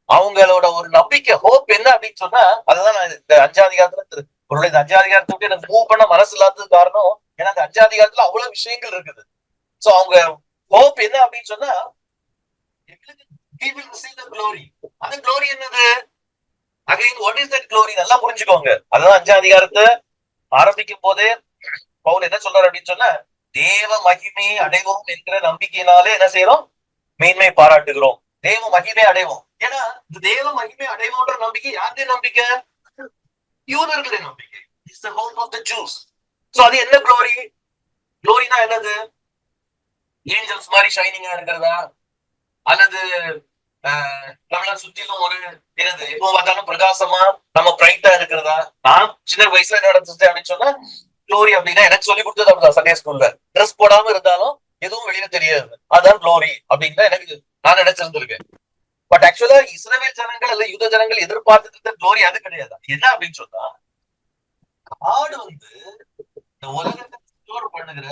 அவங்களோட ஒரு நம்பிக்கை, ஹோப் என்ன அப்படின்னு சொன்னா, அதுதான் நான் இந்த 5ஆம் அதிகாரத்துல இந்த 5ஆம் அதிகாரத்தை விட்டு எனக்கு மூவ் பண்ண மனசு இல்லாதது காரணம், ஏன்னா அந்த 5ஆம் அதிகாரத்துல அவ்வளவு விஷயங்கள் இருக்குது. சோ அவங்க ஹோப் என்ன அப்படின்னு சொன்னா, அந்த க்ளோரி என்னது, again what is that glory, நல்லா புரிஞ்சுக்கோங்க. அதான் 5ஆம் அதிகாரத்தை ஆரம்பிக்கும் போதே பவுல் என்ன சொல்றாரு அப்படின்னு சொன்னா, தேவ மகிமையை அடைவோம் என்கிற நம்பிக்கையினாலே என்ன செய்யறோம், மேன்மை பாராட்டுகிறோம், தேவ மகிமை அடைவோம். ஏன்னா இந்த தேவ மகிமை அடைவோன்ற நம்பிக்கை யாருடைய நம்பிக்கை, யூதர்களுடைய நம்பிக்கை. It's the hope of the Jews. So அது என்ன க்ளோரி, க்ளோரினா என்னது, ஏஞ்சல்ஸ் மாதிரி ஷைனிங்கா இருக்கிறதா, அல்லது நம்மள சுத்திலும் ஒரு என்னது எப்போ பார்த்தாலும் பிரகாசமா நம்ம பிரைட்டா இருக்கிறதா? நான் சின்ன வயசுல என்ன நடந்துச்சு அப்படின்னு சொன்னா, க்ளோரி அப்படின்னா எனக்கு சொல்லி கொடுத்தது அப்படிதான். சண்டே ஸ்கூல்ல ட்ரெஸ் போடாம இருந்தாலும் எதுவும் வெளியில தெரியாது, அதான் க்ளோரி அப்படின்னு எனக்கு நான் நினைச்சிருந்திருக்கேன். பட் ஆக்சுவலா இஸ்ரவேல் ஜனங்கள் அல்ல யூத ஜனங்கள் எதிர்பார்த்து க்ளோரி அது கிடையாது. என்ன அப்படின்னு சொன்னா, காடு வந்து இந்த உலகத்தை ரெஸ்டோர் பண்ணுகிற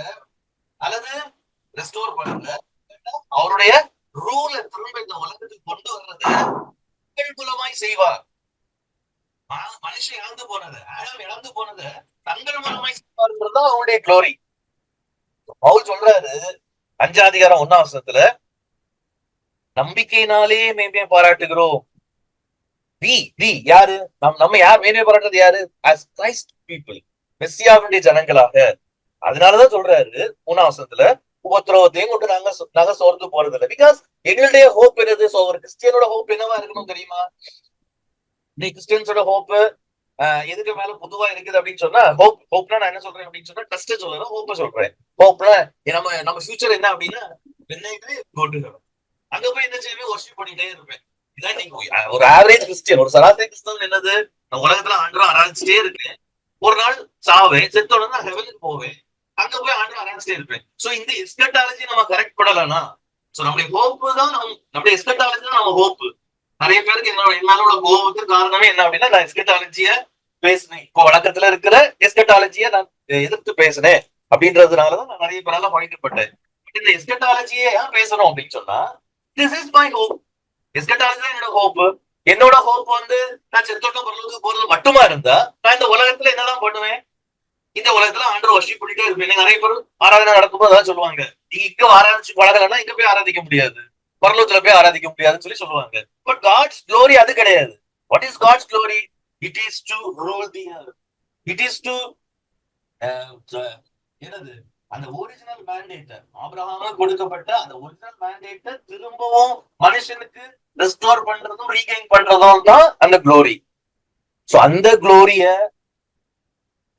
அல்லது ரெஸ்டோர் பண்ணுகிற அவருடைய ரூல திரும்ப இந்த உலகத்துக்கு கொண்டு வர்றத மூலமாய் செய்வார். மனுஷன் இழந்து போனது, ஆடம் இழந்து போனது தங்கள் மூலமாய் செய்வார்ன்றதுதான் அவருடைய க்ளோரி. பவுல் சொல்றாரு 5ஆம் அதிகாரம் 1ஆம் வசனத்துல, நம்பிக்கையினாலே மேன்மை பாராட்டுகிறோம். யாரு நம்ம யார் மேன்மை பாராட்டுறது, யாரு, as Christ people, மெஸ்ஸியாவுடைய ஜனங்களாக. அதனாலதான் சொல்றாரு 3ஆம் வசனத்துல, உபத்திரவத்தையும் கொண்டு நாங்க சோர்ந்து போறது இல்லை. பிகாஸ் எங்களுடைய ஹோப் என்னது, சோ ஒரு கிறிஸ்டியனோட ஹோப் என்னவா இருக்கணும் தெரியுமா? இன்னைக்கு கிறிஸ்டியன்ஸோட ஹோப் எதுக்கு மேல பொதுவா இருக்குது அப்படின்னு சொன்னா, ஹோப்னா நான் என்ன சொல்றேன் அப்படின்னு சொன்னா, ட்ரஸ்ட் சொல்றேன், ஹோப்ப சொல்றேன். ஹோப்னா நம்ம ஃபியூச்சர் என்ன அப்படின்னா, அங்க போய் என்ன செய்வேன், வொர்ஷிப் பண்ணிட்டே இருப்பேன். இதான் நீங்க ஒரு ஆவரேஜ் கிறிஸ்டியன், ஒரு சராசரி கிறிஸ்தவன் என்னது, நான் உலகத்துல ஆண்டவரை ஆராய்ச்சிட்டே இருக்கேன், ஒரு நாள் சாவேன், செத்தோட நான் ஹெவனுக்கு போவேன், அங்க போய் ஆண்டவரை ஆராய்ச்சிட்டே இருப்பேன். சோ இந்த எஸ்கட்டாலஜி நம்ம கரெக்ட் பண்ணலன்னா, சோ நம்மளுடைய ஹோப்பு தான், நம்மளுடைய எஸ்கட்டாலஜி தான் நம்ம ஹோப்பு. நிறைய பேருக்கு என்னாலோட கோபத்துக்கு காரணமே என்ன அப்படின்னா, நான் எஸ்கட்டாலஜிய பேசினேன், இப்போ வழக்கத்துல இருக்கிற எஸ்கட்டாலஜிய நான் எதிர்த்து பேசினேன், அப்படின்றதுனாலதான் நான் நிறைய பேரால பழிக்கப்பட்டேன். இந்த எஸ்கட்டாலஜியே ஏன் பேசணும் அப்படின்னு சொன்னா, this is my hope. Eschatology தான் என்னோட ஹோப். என்னோட ஹோப் வந்து நான் செத்தோட்டம் பரலோகத்துக்கு போறது மட்டுமா இருந்தா நான் இந்த உலகத்துல என்னதான் பண்ணுவேன்? இந்த உலகத்துல ஆண்டவர் வர்ஷிப் பண்ணிட்டே இருப்பேன். நிறைய பேர் ஆராதனை நடக்கும்போது அதான் சொல்லுவாங்க, நீங்க இங்க ஆராதிச்சு பழகலன்னா இங்க போய் ஆராதிக்க முடியாது, பரலோகத்துல போய் ஆராதிக்க முடியாதுன்னு சொல்லி சொல்லுவாங்க. பட் காட்ஸ் க்ளோரி அது கிடையாது. What is God's glory? It is to rule the earth. It is to என்னது, அந்த ஒரிஜினல் மேண்டேட், ஆபிரகாமுக்கு கொடுக்கப்பட்ட அந்த ஒரிஜினல் மேண்டேட்டை திரும்பவும் மனுஷனுக்கு ரெஸ்டோர் பண்றதும் ரீகெயின் பண்றதும் தான் அந்த க்ளோரி. சோ அந்த க்ளோரிய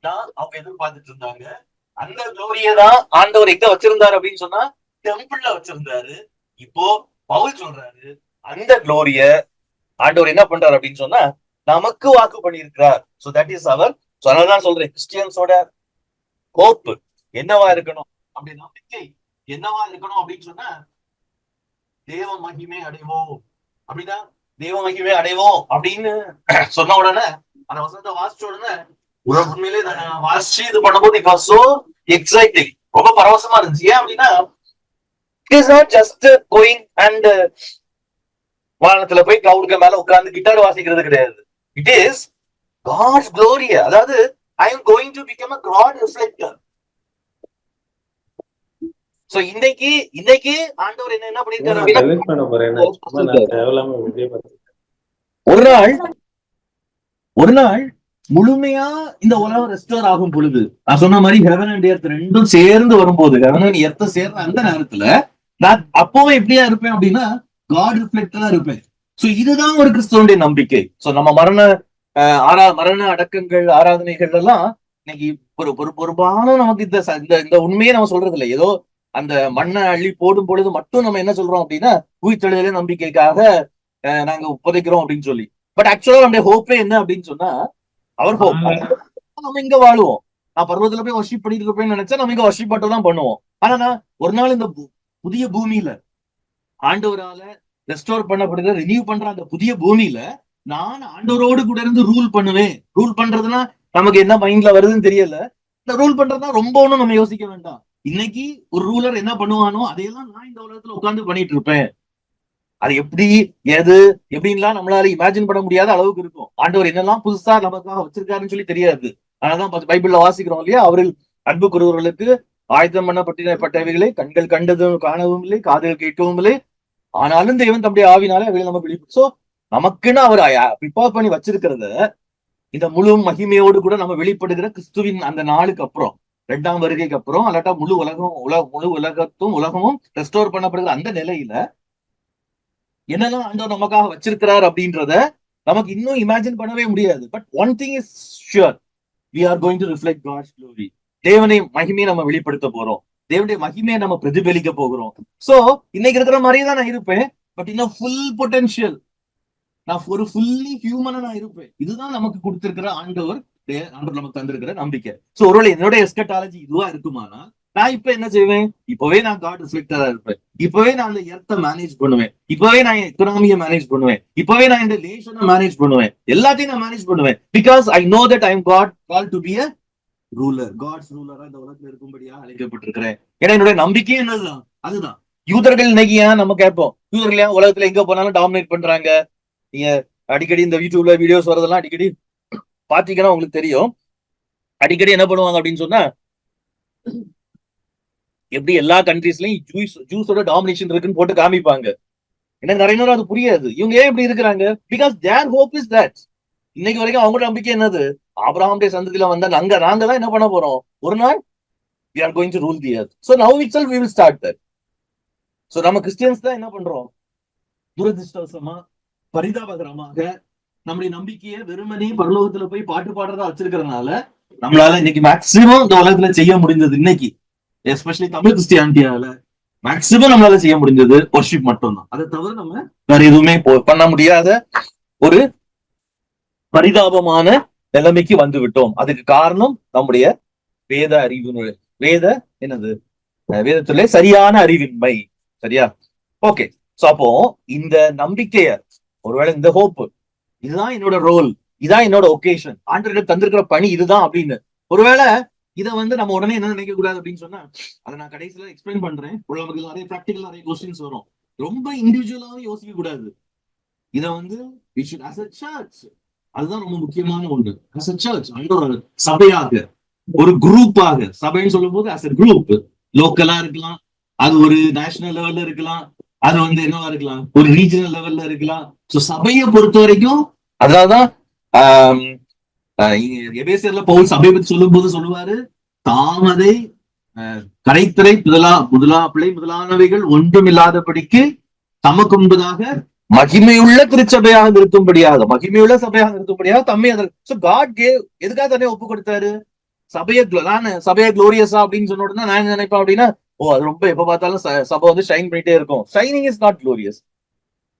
தான் அவங்க எதிர்பார்த்துட்டு இருந்தாங்க. அந்த க்ளோரிய தான் ஆண்டவர் எங்க வச்சிருந்தாரு அப்படின்னு சொன்னா டெம்பிள்ல வச்சிருந்தாரு. இப்போ பவுல் சொல்றாரு, அந்த க்ளோரிய ஆண்டவர் என்ன பண்றாரு அப்படின்னு சொன்னா நமக்கு வாக்கு பண்ணியிருக்கிறார். சோ தட் இஸ் அவர். சோ அதனாலதான் சொல்றேன், கிறிஸ்டியன்ஸோட ஹோப் என்னவா இருக்கணும் அப்படி நம்பிக்கை என்னவா இருக்கணும் அப்படின்னு சொன்னா தேவ மகிமை அடைவோம். அப்படிதான் தேவ மகிமை அடைவோம் அப்படின்னு சொன்ன உடனே அந்த வசனத்தை வாசிச்ச உடனே உண்மையிலே நான் வாசிச்சு இது பண்ணும்போது இட் வாஸ் சோ எக்ஸைட்டிங், ரொம்ப பரவசமா இருந்துச்சு. ஏன் அப்படின்னா it is not just going and வானத்துல போய் கிளவுடுக்கு மேல உட்கார்ந்து கிட்டார் வாசிக்கிறது கிடையாது. It is God's glory. அதாவது I am going to become a God reflector. So இன்னைக்கு ஆண்டவர் என்ன பண்ணிருக்காரு, ஒரு நாள் முழுமையா இந்த உலகம் ரெஸ்டோர் ஆகும் பொழுது, நான் சொன்ன மாதிரி ஹெவன் அண்ட் எர்த் ரெண்டும் சேர்ந்து வரும்போது, ஹெவன் அண்ட் எர்த் சேர்ற அந்த நேரத்துல நான் அப்பவும் எப்படியா இருப்பேன் அப்படின்னா காட் ரிஃப்ளெக்டரா இருப்பேன். சோ இதுதான் ஒரு கிறிஸ்தவனுடைய நம்பிக்கை. சோ நம்ம மரண அடக்கங்கள் ஆராதனைகள் எல்லாம் இன்னைக்கு பொறுப்பான நமக்கு இந்த உண்மையே நம்ம சொல்றது இல்லை. ஏதோ அந்த மண்ணை அள்ளி போடும் பொழுது மட்டும் நம்ம என்ன சொல்றோம் அப்படின்னா உயிர்த்தெழுதலே நம்பிக்கைக்காக நாங்க புதைக்கிறோம் அப்படின்னு சொல்லி. பட் ஆக்சுவலா நம்முடைய ஹோப்பே என்ன அப்படின்னு சொன்னா அவர் ஹோப் நம்ம இங்க வாழுவோம். நான் பர்வத்துல போய் வர்ஷிப் பண்ணிட்டு இருப்பேன்னு நினைச்சா நம்ம இங்க வர்ஷிப் மட்டும் தான் பண்ணுவோம். ஆனா நான் ஒரு நாள் இந்த புதிய பூமியில ஆண்டவரால ரெஸ்டோர் பண்ணப்படுகிற ரினியூ பண்ற அந்த புதிய பூமியில நான் ஆண்டவரோடு கூட இருந்து ரூல் பண்ணுவேன். ரூல் பண்றதுன்னா நமக்கு என்ன மைண்ட்ல வருதுன்னு தெரியல. இந்த ரூல் பண்றதுனா ரொம்ப ஒண்ணும் நம்ம யோசிக்க வேண்டாம். இன்னைக்கு ஒரு ரூலர் என்ன பண்ணுவானோ அதையெல்லாம் நான் இந்த உலகத்துல உட்கார்ந்து பண்ணிட்டு இருப்பேன். அது எப்படி எது எப்படின்லாம் நம்மளால இமேஜின் பண்ண முடியாத அளவுக்கு இருக்கும். ஆண்டவர் என்னெல்லாம் புதுசா நமக்காக வச்சிருக்காருன்னு சொல்லி தெரியாது. அதனாலதான் பைபிள்ல வாசிக்கிறோம் இல்லையா, அவர்கள் அன்பு கூறுவர்களுக்கு ஆயுதம் பண்ணப்பட்டவைகளை கண்கள் கண்டதும் காணவும் இல்லை, காதுகள் கேட்கவும் இல்லை, ஆனாலும் தேவன் தம்முடைய ஆவினாலே அவைகளை நம்ம வெளிப்படுத்தும். சோ நமக்குன்னு அவர் ப்ரிப்பேர் பண்ணி வச்சிருக்கிறத இந்த முழு மகிமையோடு கூட நம்ம வெளிப்படுகிற கிறிஸ்துவின் அந்த நாளுக்கு அப்புறம், 2ஆம் வருகைக்கு அப்புறம், அல்லாட்டா முழு உலகமும் ரெஸ்டோர் பண்ணப்படுகிற அந்த நிலையில என்னெல்லாம் ஆண்டவர் நமக்காக வச்சிருக்கிறார் அப்படின்றத நமக்கு இன்னும் இமேஜின் பண்ணவே முடியாது. But one thing is sure, we are going to reflect God's glory. தேவனை மகிமையை நம்ம வெளிப்படுத்த போறோம். தேவனுடைய மகிமையை நம்ம பிரதிபலிக்க போகிறோம். சோ இன்னைக்கு இருக்கிற மாதிரியே தான் நான் இருப்பேன். பட் இன்னும் ஃபுல் பொட்டன்ஷியல், நான் ஒரு ஃபுல்லி ஹியூமனா நான் இருப்பேன். இதுதான் நமக்கு கொடுத்திருக்கிற ஆண்டவர் நமக்கு தந்திருக்கிற நம்பிக்கை. சோ ஒருவேளை என்னோட எஸ்கட்டாலஜி இதுவா இருக்குமானா நான் இப்ப என்ன செய்வேன்? இப்பவே நான் காட் ரிஃப்ளெக்டரா இருப்பேன். இப்பவே நான் அந்த எர்த்தை மேனேஜ் பண்ணுவேன். இப்பவே நான் எக்கனாமியை மேனேஜ் பண்ணுவேன். இப்பவே நான் இந்த ரிலேஷனை மேனேஜ் பண்ணுவேன். எல்லாத்தையும் நான் மேனேஜ் பண்ணுவேன். Because I know that I am call to be a ruler. God's ரூலரா இந்த உலகத்துல இருக்கும்படியா அழைக்கப்பட்டிருக்கிறேன். ஏன்னா என்னுடைய நம்பிக்கை என்னதுதான், அதுதான். யூதர்கள் இன்னைக்கு ஏன் நம்ம கேட்போம், யூதர்கள் ஏன் உலகத்துல எங்க போனாலும் டாமினேட் பண்றாங்க? நீங்க அடிக்கடி இந்த யூடியூப்ல வீடியோஸ் வரதெல்லாம் அடிக்கடி பாத்தீங்கன்னா உங்களுக்கு தெரியும். அடிக்கடி என்ன பண்ணுவாங்க அப்படின்னு சொன்னா, எப்படி எல்லா கண்ட்ரீஸ்லயும் ஜூஸோட டாமினேஷன் இருக்குன்னு போட்டு காமிப்பாங்க. எனக்கு நிறைய நேரம் அது புரியாது. இவங்க ஏன் இப்படி இருக்கிறாங்க? Because their hope is that. இன்னைக்கு வரைக்கும் அவங்களோட நம்பிக்கை என்னது? ஆபிரகாமுடைய சந்ததியில வந்தா நாங்க தான் என்ன பண்ண போறோம்? ஒரு நாள் we are going to rule the earth. So now itself we will start that. So நம்ம கிறிஸ்டியன்ஸ் தான் என்ன பண்றோம்? துரதிருஷ்டவசமா பரிதாபகரமாக நம்முடைய நம்பிக்கையை வெறுமனே பரலோகத்துல போய் பாட்டு பாடுறதா வச்சிருக்கிறதுனால நம்மளால இன்னைக்கு மேக்சிமம் இந்த உலகத்துல செய்ய முடிஞ்சது, இன்னைக்கு எஸ்பெஷலி தமிழ் கிறிஸ்டியானிட்டியால மேக்சிமம் நம்மளால செய்ய முடிஞ்சது வர்ஷிப் மட்டும்தான். அதை தவிர நம்ம வேற எதுவுமே பண்ண முடியாத ஒரு பரிதாபமான நிலைமைக்கு வந்து விட்டோம். அதுக்கு காரணம் நம்முடைய வேத அறிவு, வேதத்துல சரியான அறிவின்மை. சரியா? ஓகே. சோ அப்போ இந்த நம்பிக்கைய, ஒருவேளை இந்த ஹோப், இதுதான் என்னோட ரோல், இதான் என்னோட ஒகேஷன், ஆண்டவரிடம் தந்திருக்கிற பணி இதுதான் அப்படின்னு ஒருவேளை இதை வந்து நம்ம உடனே என்ன நினைக்க கூடாது அப்படின்னு சொன்னா, அதை நான் கடைசியில எக்ஸ்பிளைன் பண்றேன். உள்ளவங்களுக்கு நிறைய ப்ராக்டிகல் நிறைய கொஸ்டின்ஸ் வரும். ரொம்ப இண்டிவிஜுவலாவும் யோசிக்க கூடாது. இதை வந்து we should as a church, அதுதான் ரொம்ப முக்கியமான ஒன்று. as a church, ஒரு சபையாக, ஒரு குரூப்பாக, சபைன்னு சொல்லும் போது as a குரூப், லோக்கலா இருக்கலாம், அது ஒரு நேஷனல் லெவல்ல இருக்கலாம், அது வந்து என்னவா இருக்கலாம், ஒரு ரீஜனல் லெவல்ல இருக்கலாம். சோ சபையை பொறுத்த வரைக்கும் அதனாலதான் எபேசியர்ல பவுல் சபை பத்தி சொல்லும் போது சொல்லுவாரு, தாமதை கரைத்திரை பிள்ளை முதலானவைகள் ஒன்றும் இல்லாதபடிக்கு தமக்கு முன்பதாக மகிமையுள்ள திருச்சபையாக நிறுத்தும்படியாக, மகிமையுள்ள சபையாக நிறுத்தும்படியாக தம்மை அதற்கு காட் கேவ். எதுக்காக தானே ஒப்பு கொடுத்தாரு? சபையை குளோரியஸா அப்படின்னு சொன்ன உடனே நான் நினைப்பேன் அப்படின்னா, அது ரொம்ப எப்ப பார்த்தாலும் சபை வந்து ஷைன் பண்ணிட்டே இருக்கும். Shining is not glorious.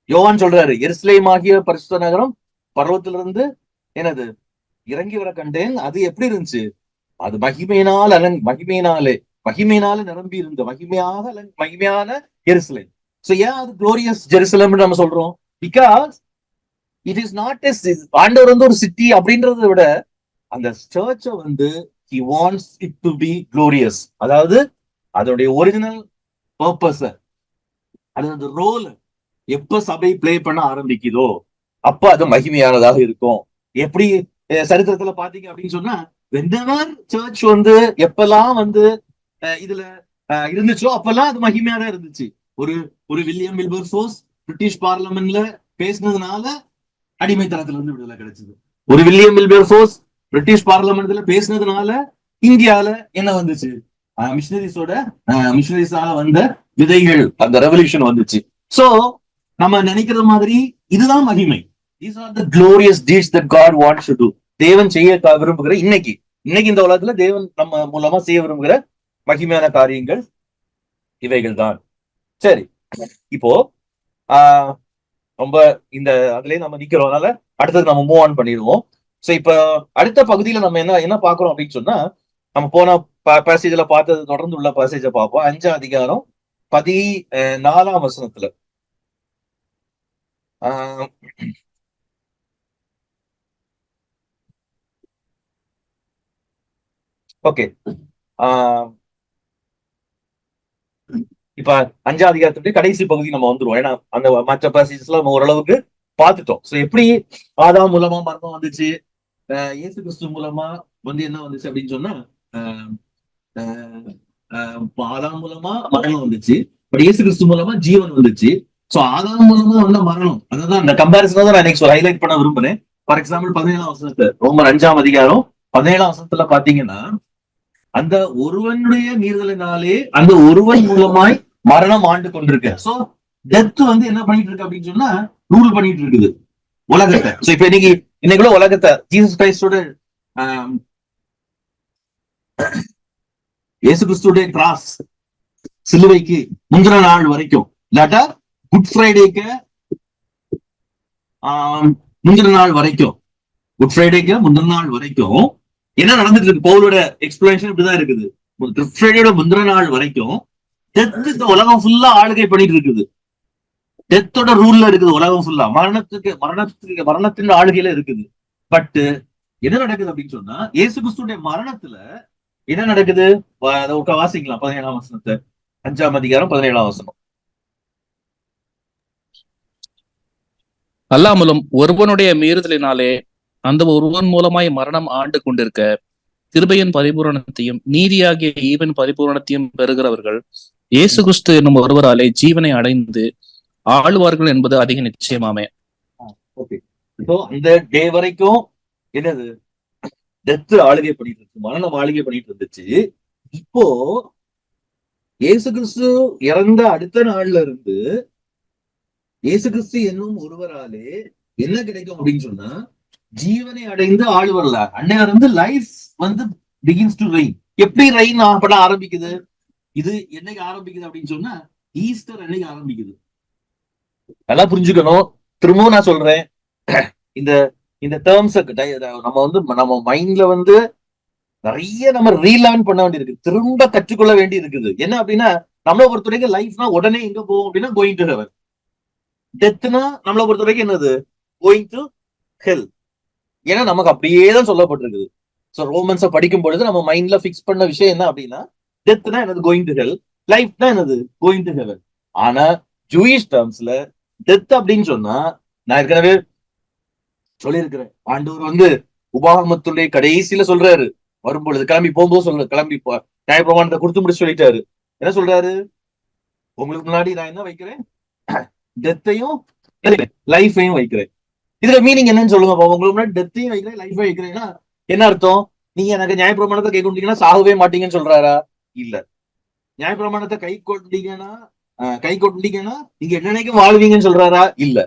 யோவான் சொல்றாரு, எருசலேம் ஆகிய பரிசுத்த நகரம் பர்வத்திலிருந்து என்னது இறங்கி வர கண்டேன். அது எப்படி இருந்துச்சு? அது மகிமையினால நிரம்பி இருந்த மகிமையான எருசலேம். சோ ஏன் அது குளோரியஸ் ஜெருசலம் நம்ம சொல்றோம்? பிகாஸ் இட் இஸ் நாட் ஆண்டவர் வந்து ஒரு சிட்டி அப்படின்றத விட அந்த சர்ச்சை வந்து he wants it to be glorious. அதாவது அதனுடைய ஒரிஜினல் பர்பஸ், அது ரோல் எப்ப சபை பிளே பண்ண ஆரம்பிக்குதோ அப்ப அது மகிமையானதாக இருக்கும். எப்படி சரித்திரத்துல பாத்தீங்க அப்படின்னு சொன்னா, whenever சர்ச் வந்து எப்பெல்லாம் வந்து இதுல இருந்துச்சோ அப்பெல்லாம் அது மகிமையாக இருந்துச்சு. ஒரு ஒரு வில்லியம் வில்பர்ஃபோர்ஸ் பிரிட்டிஷ் பார்லமெண்ட்ல பேசினதுனால அடிமைத்தனத்துல இருந்து விடுதலை கிடைச்சது. ஒரு வில்லியம் வில்பர்ஃபோர்ஸ் பிரிட்டிஷ் பார்லமெண்ட்ல பேசினதுனால இந்தியால என்ன வந்துச்சு? மிஷனரிஸால வந்த விதைகள், அந்த ரெவல்யூஷன் வந்துச்சு. சோ நம்ம நினைக்கிற மாதிரி இதுதான் மகிமை. These are the glorious deeds that God wants to do. தேவன் செய்ய விரும்புகிற இன்னைக்கு இந்த உலகத்துல தேவன் நம்ம மூலமா செய்ய விரும்புகிற மகிமையான காரியங்கள் இவைகள் தான். சரி, இப்போ ரொம்ப இந்த அதுலயே நம்ம நிக்கிறோம். அதனால அடுத்தது நம்ம மூவ் ஆன் பண்ணிடுவோம். சோ இப்ப அடுத்த பகுதியில நம்ம என்ன பாக்குறோம் அப்படின்னு சொன்னா, நம்ம போன பேசேஜ்ல பார்த்தது தொடர்ந்து உள்ள பேசேஜை பார்ப்போம். 5ஆம் அதிகாரம் 14ஆம் வசனத்துல ஓகே, இப்ப 5ஆம் அதிகாரத்துடைய கடைசி பகுதி நம்ம வந்துருவோம். ஏன்னா அந்த மற்ற பேசேஜஸ்ல நம்ம ஓரளவுக்கு பார்த்துட்டோம். சோ எப்படி ஆதாம் மூலமா மரணம் வந்துச்சு, இயேசு கிறிஸ்து மூலமா வந்து என்ன வந்துச்சு அப்படின்னு சொன்னா, ஆதாம் மூலமா மரணம் வந்துச்சு, பட் இயேசு கிறிஸ்து மூலமா ஜீவன் வந்துச்சு. சோ ஆதாம் மூலமா வந்த மரணம், அதான் அந்த கம்பாரிசன் தான் நான் நெக்ஸ்ட் ஹைலைட் பண்ண விரும்புறேன். ஃபார் எக்ஸாம்பிள் 17ஆம் வசனத்தை, ரோமர் 5ஆம் அதிகாரம் 17ஆம் வசனத்துல பாத்தீங்கன்னா, அந்த ஒருவனுடைய மீறுதலினாலே அந்த ஒருவன் மூலமாய் மரணம் ஆண்டு கொண்டிருக்கு. சோ டெத் வந்து என்ன பண்ணிட்டு இருக்கு அப்படின்னு சொன்னா, ரூல் பண்ணிட்டு இருக்குது உலகத்தை. சோ இப்ப இன்னைக்குள்ள உலகத்தை ஜீசஸ் கிரைஸ்டோட இயேசு கிறிஸ்துடைய கிராஸ் சிலுவைக்கு முந்தின நாள் வரைக்கும், இல்லாட்டா குட் ஃப்ரைடேக்கு முந்தின நாள் வரைக்கும், குட் ஃப்ரைடேக்கு முந்தின நாள் வரைக்கும் என்ன நடந்துட்டு இருக்கு? பவுலோட எக்ஸ்பிளனேஷன் இப்படிதான் இருக்குது. குட் ஃப்ரைடேயோட முந்தின நாள் வரைக்கும் டெத் இந்த உலகம் ஃபுல்லா ஆளுகை பண்ணிட்டு இருக்குது. டெத்தோட ரூல்ல இருக்குது உலகம் ஃபுல்லா. மரணத்தின் ஆளுகையில இருக்குது. பட் என்ன நடக்குது அப்படின்னு சொன்னா, இயேசு கிறிஸ்துடைய மரணத்துல என்ன நடக்குது? வாசிக்கலாம் 17ஆம் வசனத்தை. 5ஆம் அதிகாரம் 17ஆம் வசனம். அல்லாமலும் ஒருவனுடைய மீறுதலினாலே அந்த ஒருவன் மூலமாய் மரணம் ஆண்டு கொண்டிருக்க, கிருபையின் பரிபூரணத்தையும் நீதியாகிய ஈவன் பரிபூரணத்தையும் பெறுகிறவர்கள் இயேசு கிறிஸ்து என்னும் ஒருவராலே ஜீவனை அடைந்து ஆளுவார்கள் என்பது அதிக நிச்சயமாமே. அந்த டே வரைக்கும் என்னது? டெத் ஆளுகை பண்ணிட்டு இருக்கு, மரணம் ஆளுகை பண்ணிட்டு இருந்துச்சு. இப்போ இயேசு கிறிஸ்து இறந்த அடுத்த நாள்ல இருந்து இயேசு கிறிஸ்து என்னும் ஒருவராலே என்ன கிடைக்கும் அப்படின்னு சொன்னா, ஜீவனை அடைந்து ஆளுவரல. அன்னையில இருந்து லைஃப் வந்து பிகின்ஸ் டு ரெயின். எப்படி ரெயின் பண்ண ஆரம்பிக்குது? இது என்னைக்கு ஆரம்பிக்குது அப்படின்னு சொன்னா, ஈஸ்டர் அன்னைக்கு ஆரம்பிக்குது. நல்லா புரிஞ்சுக்கணும். திரும்பவும் நான் சொல்றேன், இந்த இந்த டேர்ம்ஸ் நம்ம வந்து நம்ம மைண்ட்ல வந்து நிறைய நம்ம ரீலேர்ன் பண்ண வேண்டி இருக்கு, திரும்ப கற்றுக்கொள்ள வேண்டி இருக்குது. என்ன அப்படின்னா, நம்மளை பொறுத்த வரைக்கும் லைஃப்னா உடனே எங்க போகும் அப்படின்னா கோயிங் டு ஹெவன். டெத்னா நம்மளை பொறுத்த வரைக்கும் என்னது? Going to hell. ஏன்னா நமக்கு அப்படியே தான் சொல்லப்பட்டிருக்குது. சோ ரோமன்ஸை படிக்கும் பொழுது நம்ம மைண்ட்ல பிக்ஸ் பண்ண விஷயம் என்ன அப்படின்னா, டெத்னா என்னது கோயிங் டு ஹெல், லைஃப்னா என்னது கோயிங் டு ஹெவன். ஆனா ஜூயிஷ் டேர்ம்ஸ்ல டெத் அப்படின்னு சொன்னா, நான் ஏற்கனவே சொல்லியிருக்கிறேன், ஆண்டவர் உபாகமத்துடைய கடைசியில சொல்றாரு, வரும்பொழுது கிளம்பி போகும்போது சொல்ற, கிளம்பி நியாயப்பிரமாணத்தை கொடுத்து முடிச்சு சொல்லிட்டாரு. என்ன சொல்றாரு, உங்களுக்கு முன்னாடி நான் என்ன வைக்கிறேன், டெத்தையும் லைஃபையும் வைக்கிறேன். இதுல மீனிங் என்னன்னு சொல்லுங்க. உங்களுக்கு முன்னாடி டெத்தையும் வைக்கிறேன், லைஃபையும் வைக்கிறேன்னா என்ன அர்த்தம்? நீங்க எனக்கு நியாயப்பிரமாணத்தை கை கொண்டீங்கன்னா சாகவே மாட்டீங்கன்னு சொல்றாரா? இல்ல. நியாயப்பிரமாணத்தை கை கொண்டீங்கன்னா நீங்க என்னன்னைக்கும் வாழ்வீங்கன்னு சொல்றாரா? இல்ல.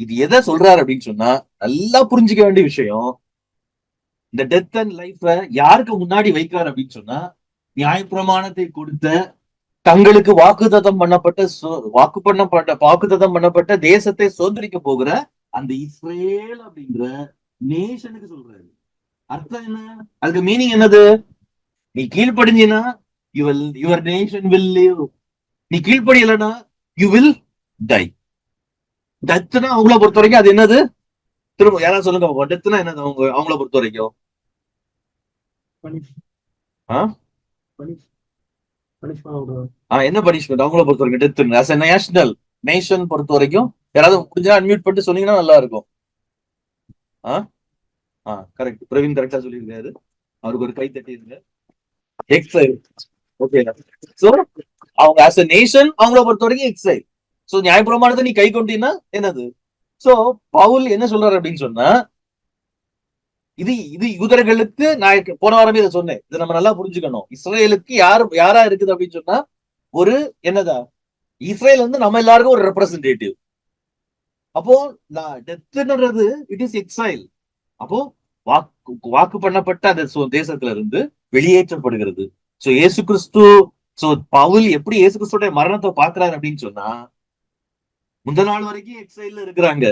இது எதை சொல்றாரு அப்படின்னு சொன்னா, நல்லா புரிஞ்சுக்க வேண்டிய விஷயம், இந்த டெத் அண்ட் லைஃப யாருக்கு முன்னாடி வைக்கிறார் அப்படின்னு சொன்னா, நியாயப்பிரமாணத்தை கொடுத்த, தங்களுக்கு வாக்குத்தத்தம் பண்ணப்பட்ட தேசத்தை சுதந்திரிக்க போகிற அந்த இஸ்ரேல் அப்படிங்கிற நேஷனுக்கு சொல்றாரு. அர்த்தம் என்ன? அதுக்கு மீனிங் என்னது? நீ கீழ்ப்படிஞ்சினா யுவர் நேஷன் வில் லிவ், நீ கீழ்ப்படியலனா யூ வில் டை. டெத்னா அவங்கள பொறுத்த வரைக்கும் அது என்னது? திரும்ப யாராவது சொல்லுங்க, டெத்னா என்னது அவங்கள பொறுத்த வரைக்கும்? என்ன பனிஷ்மெண்ட் அவங்கள பொறுத்த வரைக்கும்? Death as a national nation பொறுத்த வரைக்கும் யாராவது முடிஞ்சா அன்மியூட் பண்ணிட்டு சொன்னீங்கன்னா நல்லா இருக்கும். கரெக்ட், பிரவீன் கரெக்டா சொல்லியிருக்காரு, அவருக்கு ஒரு கை தட்டிருங்க. எக்ஸைல். ஓகே, சோ அவங்க as a நேஷன் அவங்கள பொறுத்த வரைக்கும் எக்ஸைல். சோ நியாயப்பிரமாணத்தை நீ கை கொண்டீங்கன்னா என்னது? சோ பவுல் என்ன சொல்றாரு அப்படின்னு சொன்னா, இது யூதர்களுக்கு, நான் போன வாரமே இதை சொன்னேன், இதை நம்ம நல்லா புரிஞ்சுக்கணும். இஸ்ரேலுக்கு யாரா இருக்குது அப்படின்னு சொன்னா, ஒரு என்னதா, இஸ்ரேல் நம்ம எல்லாருக்கும் ஒரு ரெப்ரசன்டேட்டிவ். அப்போ டெத்ன்றது இட் இஸ் எக்ஸைல். அப்போ வாக்கு பண்ணப்பட்ட அந்த தேசத்துல இருந்து வெளியேற்றப்படுகிறது. சோ இயேசு கிறிஸ்து, சோ பவுல் எப்படி இயேசு கிறிஸ்துடைய மரணத்தை பாக்குறாரு அப்படின்னு சொன்னா, முந்த நாள் வரைக்கும் எக்ஸைல்ல இருக்கிறாங்க.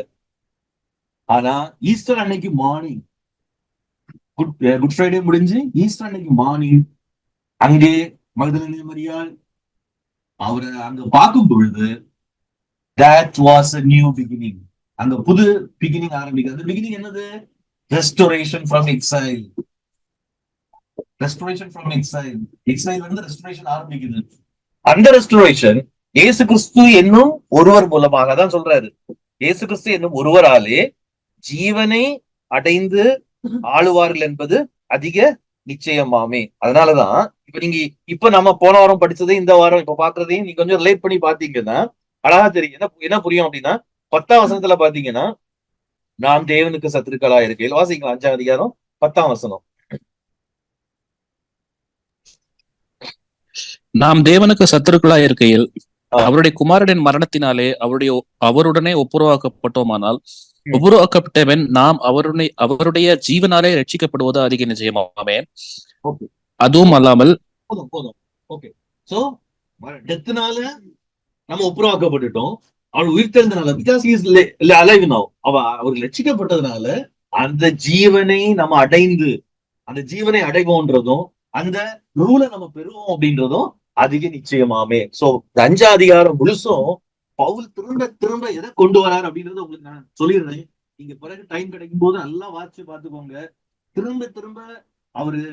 ஆனா ஈஸ்டர் அன்னைக்கு மார்னிங், குட் ஃப்ரைடே முடிஞ்சு ஈஸ்டர் அன்னைக்கு மார்னிங் அங்கே மகதலேனே மரியாள் அவரை அங்க பார்க்கும் பொழுது, that was a new beginning. அங்க புது பிகினிங் ஆரம்பிக்குது. அந்த பிகினிங் என்னது? Restoration from exile. Restoration from exile. Exile restoration ஆரம்பிக்குது. அந்த ரெஸ்டோரேஷன் இயேசு கிறிஸ்து என்னும் ஒருவர் மூலமாக தான் சொல்றாரு. இயேசு கிறிஸ்து என்னும் ஒருவராலே ஜீவனை அடைந்து ஆளுவார்கள் என்பது அதிக நிச்சயமாமே. அதனாலதான் இப்ப நம்ம போன வாரம் படிச்சதையும் இந்த வாரம் இப்ப பாக்குறதையும் நீங்க கொஞ்சம் ரிலேட் பண்ணி பாத்தீங்கன்னா அழகா தெரியும். என்ன புரியும் அப்படின்னா, 10ஆம் வசனத்துல பாத்தீங்கன்னா, நாம் தேவனுக்கு சத்துருக்களா இருக்கையில், வாசிக்கலாம் 5ஆம் அதிகாரம் 10ஆம் வசனம். நாம் தேவனுக்கு சத்துருக்களா இருக்கையில் அவருடைய குமாரனின் மரணத்தினாலே அவருடனே ஒப்புரவாக்கப்பட்டோமானால், ஒப்புரவாக்கப்பட்டவன் நாம் அவருடைய ஜீவனாலே ரட்சிக்கப்படுவது அதிக நிச்சயமாமே. அதுவும் அல்லாமல் போதும். ஓகே, சோ டெத்னால நம்ம ஒப்புரவாக்கப்பட்டுட்டோம். அவள் உயிர்த்தெழுந்தனால, because he is alive now, அவர் ரட்சிக்கப்பட்டதுனால அந்த ஜீவனை நம்ம அந்த ஜீவனை அடைவோன்றதும் அந்த ரூலை நம்ம பெறுவோம் அப்படின்றதும் அதிக நிச்சயமாமே. சோ 5ஆம் அதிகாரம் முழுசும் பவுல் திரும்ப எதை கொண்டு வராரு அப்படின்றத உங்களுக்கு நான் சொல்லிடுறேன். நீங்க பிறகு டைம் கிடைக்கும் போது நல்லா வாட்சி பார்த்துக்கோங்க. திரும்ப அவரு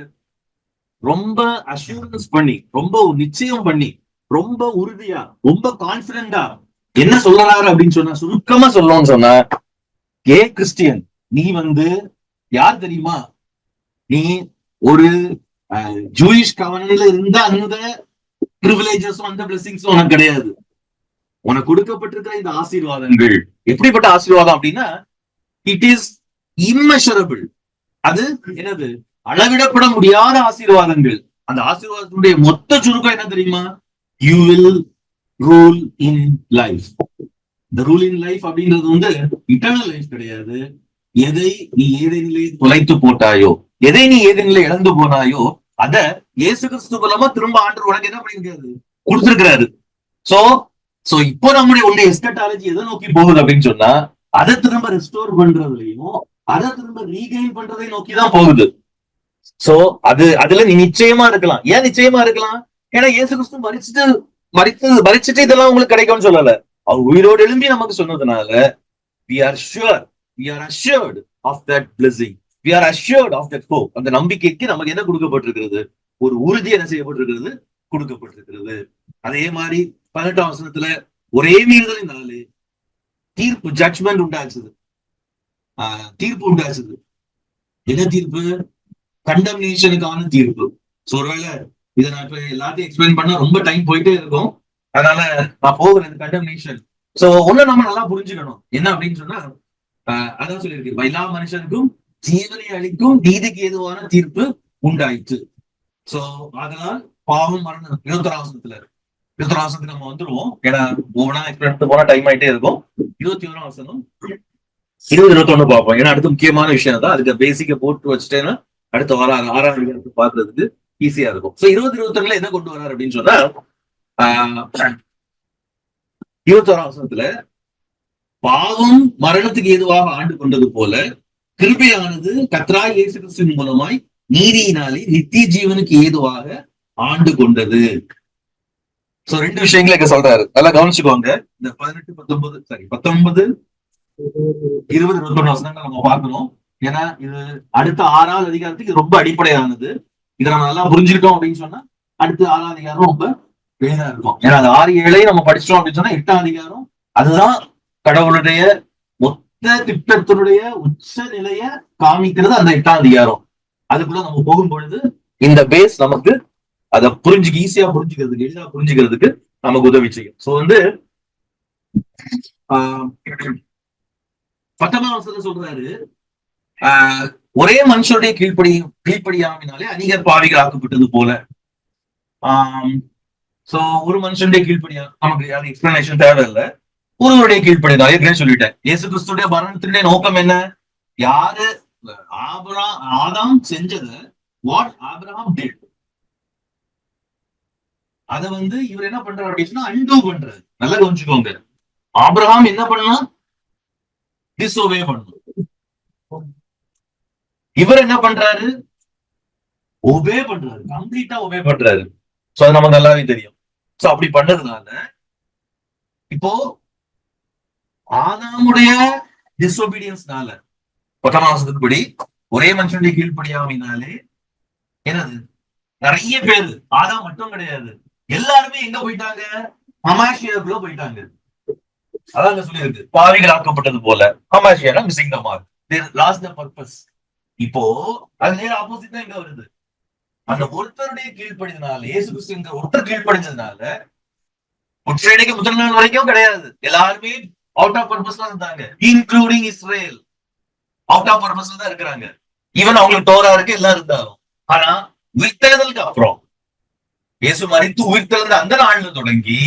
ரொம்ப அஷூரன்ஸ் பண்ணி, ரொம்ப நிச்சயம் பண்ணி, ரொம்ப உறுதியா, ரொம்ப கான்பிடண்டா என்ன சொல்றாரு அப்படின்னு சொன்னா, சுருக்கமா சொல்லணும்னு சொன்ன, ஏ கிறிஸ்டியன், நீ யார் தெரியுமா? நீ ஒரு ஜூயிஷ் கவர்னர்ல இருந்த அந்த பிரிவிலேஜஸும் அந்த பிளெஸிங்ஸும் உனக்கு கிடையாது. உனக்கு கொடுக்கப்பட்டிருக்கிற இந்த ஆசீர்வாதங்கள் எப்படிப்பட்ட ஆசீர்வாதம் அப்படின்னா, இட் இஸ் இம்மெஷரபிள். அது என்னது? அளவிடப்பட முடியாத ஆசீர்வாதங்கள். அந்த ஆசீர்வாதத்தினுடைய மொத்த சுருக்கம் என்ன தெரியுமா? You will rule in life. இந்த ரூல் இன் லைஃப் அப்படின்றது இட்டர்னல் லைஃப் கிடையாது. எதை நீ ஏதேனிலே தொலைத்து போட்டாயோ, எதை நீ ஏதேனிலே இழந்து போனாயோ, அத இயேசு கிறிஸ்து மூலமா திரும்ப ஆண்டவர் உனக்கு என்ன பண்ணிருக்காரு? கொடுத்திருக்கிறாரு. சோ இப்போ நம்முடைய எஸ்கட்டாலஜி எதை நோக்கி போகுது அப்படின்னு சொன்னா, அதை திரும்ப ரெஸ்டோர் பண்றதுலயும் அதை திரும்ப ரீகெயின் பண்றதை நோக்கிதான் போகுது. சோ அதுல நீ நிச்சயமா இருக்கலாம். ஏன் நிச்சயமா இருக்கலாம்? ஏன்னா இயேசு கிறிஸ்து மரிச்சிட்டு இதெல்லாம் உங்களுக்கு கிடைக்கும்னு சொல்லல. அவர் உயிரோடு எழும்பி நமக்கு சொன்னதுனால we are assured of that blessing. we are assured of that hope. அந்த நம்பிக்கைக்கு நமக்கு என்ன கொடுக்கப்பட்டிருக்கிறது? ஒரு உறுதி என்ன செய்யப்பட்டிருக்கிறது? கொடுக்கப்பட்டிருக்கிறது. அதே மாதிரி 18ஆம் வசனத்துல ஒரே மீறுதலினாலே தீர்ப்பு, ஜட்ஜ்மெண்ட் உண்டாச்சுது. தீர்ப்பு உண்டாச்சுது. என்ன தீர்ப்பு? கண்டம்னேஷனுக்கான தீர்ப்பு. சோ ஒருவேளை இதை நான் இப்ப எல்லாத்தையும் எக்ஸ்பிளைன் பண்ணா ரொம்ப டைம் போயிட்டே இருக்கும். அதனால நான் போகிறேன். கண்டம்னேஷன். சோ ஒண்ணு நம்ம நல்லா புரிஞ்சுக்கணும். என்ன அப்படின்னு சொன்னா, அதான் சொல்லியிருக்கு, எல்லா மனுஷனுக்கும் ஜீவனை அளிக்கும் நீதிக்கு ஏதுவான தீர்ப்பு உண்டாயிற்று. சோ அதனால் பாவம், மரணம் 21ஆம் வசனத்துக்கு நம்ம வந்துருவோம். ஏன்னா ஒவ்வொன்றா எக்ஸ்பிளைன் போனா டைம் ஆயிட்டே இருக்கும். 21ஆம் வசனம் 20-21 பார்ப்போம். ஏன்னா அடுத்த முக்கியமான விஷயம் தான். அதுக்கு பேசிக்க போட்டு வச்சுட்டேன்னா அடுத்த வாரம் 6ஆம் அதிகாரத்தை பாக்குறதுக்கு ஈஸியா இருக்கும். சோ 20-21 என்ன கொண்டு வராரு அப்படின்னு சொன்னா, 21ஆம் வசனத்துல பாவம் மரணத்துக்கு ஏதுவாக ஆண்டு கொண்டது போல கிருபையானது கர்த்தராகிய இயேசு கிறிஸ்துவின் மூலமாய் நீதியினாலே நித்திய ஜீவனுக்கு ஏதுவாக ஆண்டு கொண்டது. சோ 2 விஷயங்களை இங்க சொல்றாரு. நல்லா கவனிச்சுக்கோங்க. இந்த 19, 20, 21 வசனங்கள் நம்ம பார்க்கணும். ஏன்னா இது அடுத்த 6ஆவது அதிகாரத்துக்கு ரொம்ப அடிப்படையானது. இதை நம்ம நல்லா புரிஞ்சுக்கிட்டோம் அப்படின்னு சொன்னா அடுத்த 6ஆவது அதிகாரம் ரொம்ப எளிதா இருக்கும். ஏன்னா அது 6, 7 நம்ம படிச்சிட்டோம் அப்படின்னு சொன்னா 8ஆம் அதிகாரம் அதுதான் கடவுளுடைய மொத்த திட்டத்தினுடைய உச்ச நிலைய காமிக்கிறது அந்த 8ஆம் அதிகாரம். அதுக்குள்ள நம்ம போகும்பொழுது இந்த பேஸ் நமக்கு அதை ஈஸியா புரிஞ்சுக்கிறதுக்கு, எளிதா புரிஞ்சுக்கிறதுக்கு நமக்கு உதவி செய்யும். சோ வந்து 19ஆம் வசனத்துல சொல்றாரு, ஒரே மனுஷனுடைய கீழ்ப்படியாமினாலே அநேகர் பாவிகள் ஆக்கப்பட்டது போல. சோ ஒரு மனுஷனுடைய கீழ்ப்படியா, நமக்கு அது எக்ஸ்பிளனேஷன் தேவையில்லை. ஒருவருடைய கீழ்ப்படிதான் ஏற்கனவே சொல்லிட்டேன். இயேசு கிறிஸ்துடைய மரணத்தினுடைய நோக்கம் என்ன? யாரு ஆதாம் செஞ்சது, வாட் ஆபிரகாம் டிட், அத வந்து இவர் என்ன பண்றாரு அப்படின்னா அன்டூ பண்றாரு. நல்லா கவனிச்சுக்கோங்க. ஆபிரகாம் என்ன பண்ணா? டிஸ்ஓபே பண்ணணும். இவர் என்ன பண்றாரு? ஒபே பண்றாரு. கம்ப்ளீட்டா ஒபே பண்றாரு. சோ அது நமக்கு நல்லாவே தெரியும். சோ அப்படி பண்ணதுனால இப்போ ஆதாமுடைய டிஸ்ஒபீடியன்ஸ்னால 10ஆம் வசனத்துப்படி ஒரே மனுஷனுடைய கீழ்ப்படியாமையினாலே என்னது, நிறைய பேரு, ஆதாம் மட்டும் கிடையாது, எல்லாருமே எங்க போயிட்டாங்க? ஹமாஷியாக்குள்ள போயிட்டாங்க. அதான் சொல்லி இருக்கு, பாவிகள் ஆக்கப்பட்டது போல. ஹமாஷியா missing the mark, they lost the purpose. இப்போ அது நேர ஆப்போசிட் தான் இங்க வருது. அந்த ஒருத்தருடைய கீழ்ப்படினால, இயேசு கிறிஸ்து ஒருத்தர் கீழ்ப்படிஞ்சதுனால உச்சரிக்கு முதல் நாள் வரைக்கும் கிடையாது, எல்லாருமே அவுட் ஆஃப் பர்பஸ் தான் இருந்தாங்க. இன்க்ளூடிங் இஸ்ரேல் அவுட் ஆஃப் பர்பஸ்ல தான் இருக்கிறாங்க. ஈவன் அவங்களுக்கு தோரா இருக்கு எல்லாம் இருந்தாலும். ஆனா உயிர்த்தெழுதலுக்கு அப்புறம் இயேசு மரித்து உயிர்த்தெழுந்த அந்த நாள்ல தொடங்கி